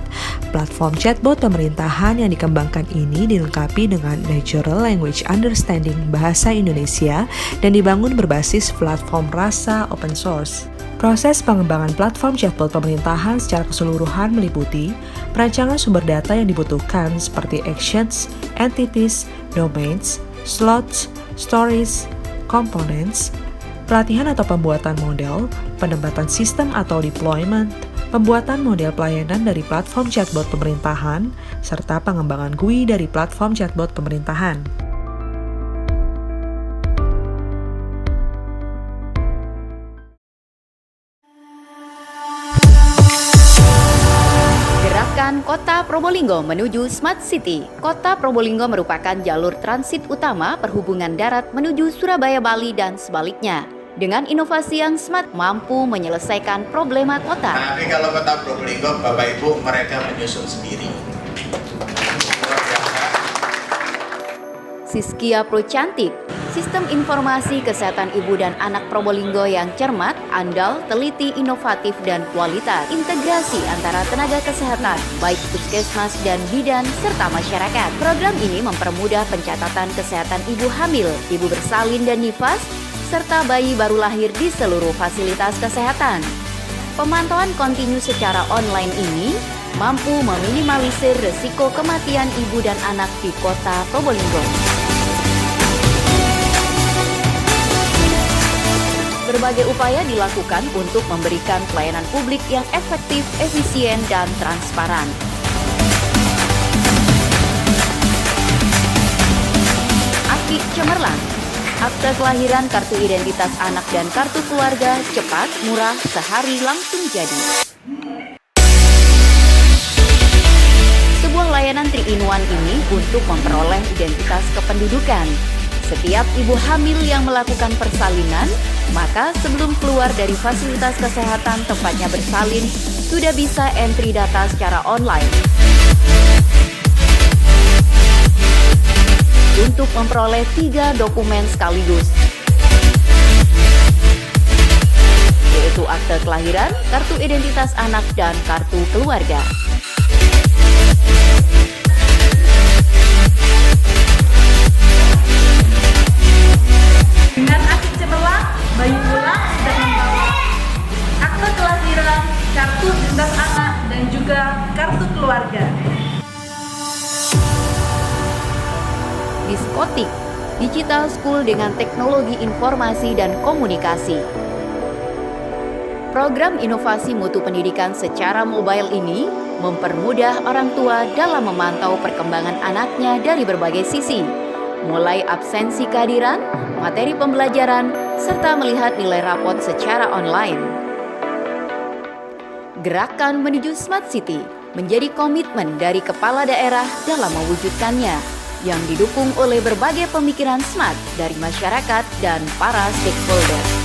Platform chatbot pemerintahan yang dikembangkan ini dilengkapi dengan Natural Language Understanding bahasa Indonesia dan dibangun berbasis platform rasa open source. Proses pengembangan platform chatbot pemerintahan secara keseluruhan meliputi perancangan sumber data yang dibutuhkan seperti actions, entities, domains, slots, stories, components, pelatihan atau pembuatan model, penempatan sistem atau deployment, pembuatan model pelayanan dari platform chatbot pemerintahan, serta pengembangan GUI dari platform chatbot pemerintahan. Gerakan Kota Probolinggo menuju Smart City. Kota Probolinggo merupakan jalur transit utama perhubungan darat menuju Surabaya, Bali, dan sebaliknya. Dengan inovasi yang smart, mampu menyelesaikan problema kota. Tapi kalau Kota Probolinggo, Bapak Ibu, mereka menyusun sendiri. Siskia Pro Cantik, sistem informasi kesehatan ibu dan anak Probolinggo yang cermat, andal, teliti, inovatif, dan kualitas. Integrasi antara tenaga kesehatan, baik puskesmas dan bidan, serta masyarakat. Program ini mempermudah pencatatan kesehatan ibu hamil, ibu bersalin dan nifas, serta bayi baru lahir di seluruh fasilitas kesehatan. Pemantauan kontinu secara online ini mampu meminimalisir resiko kematian ibu dan anak di Kota Probolinggo. Berbagai upaya dilakukan untuk memberikan pelayanan publik yang efektif, efisien, dan transparan. Aki cemerlang, akte kelahiran, kartu identitas anak, dan kartu keluarga cepat, murah, sehari langsung jadi. Sebuah layanan 3-in-1 ini untuk memperoleh identitas kependudukan. Setiap ibu hamil yang melakukan persalinan, maka sebelum keluar dari fasilitas kesehatan tempatnya bersalin, sudah bisa entry data secara online. Untuk memperoleh 3 dokumen sekaligus, yaitu akte kelahiran, kartu identitas anak, dan kartu keluarga. Dengan akte cemerlang, bayi pulang sudah membawa akte kelahiran, kartu identitas anak, dan juga kartu keluarga. Diskotik, digital school dengan teknologi informasi dan komunikasi. Program inovasi mutu pendidikan secara mobile ini mempermudah orang tua dalam memantau perkembangan anaknya dari berbagai sisi, mulai absensi kehadiran, materi pembelajaran, serta melihat nilai rapot secara online. Gerakan menuju Smart City menjadi komitmen dari kepala daerah dalam mewujudkannya, yang didukung oleh berbagai pemikiran smart dari masyarakat dan para stakeholder.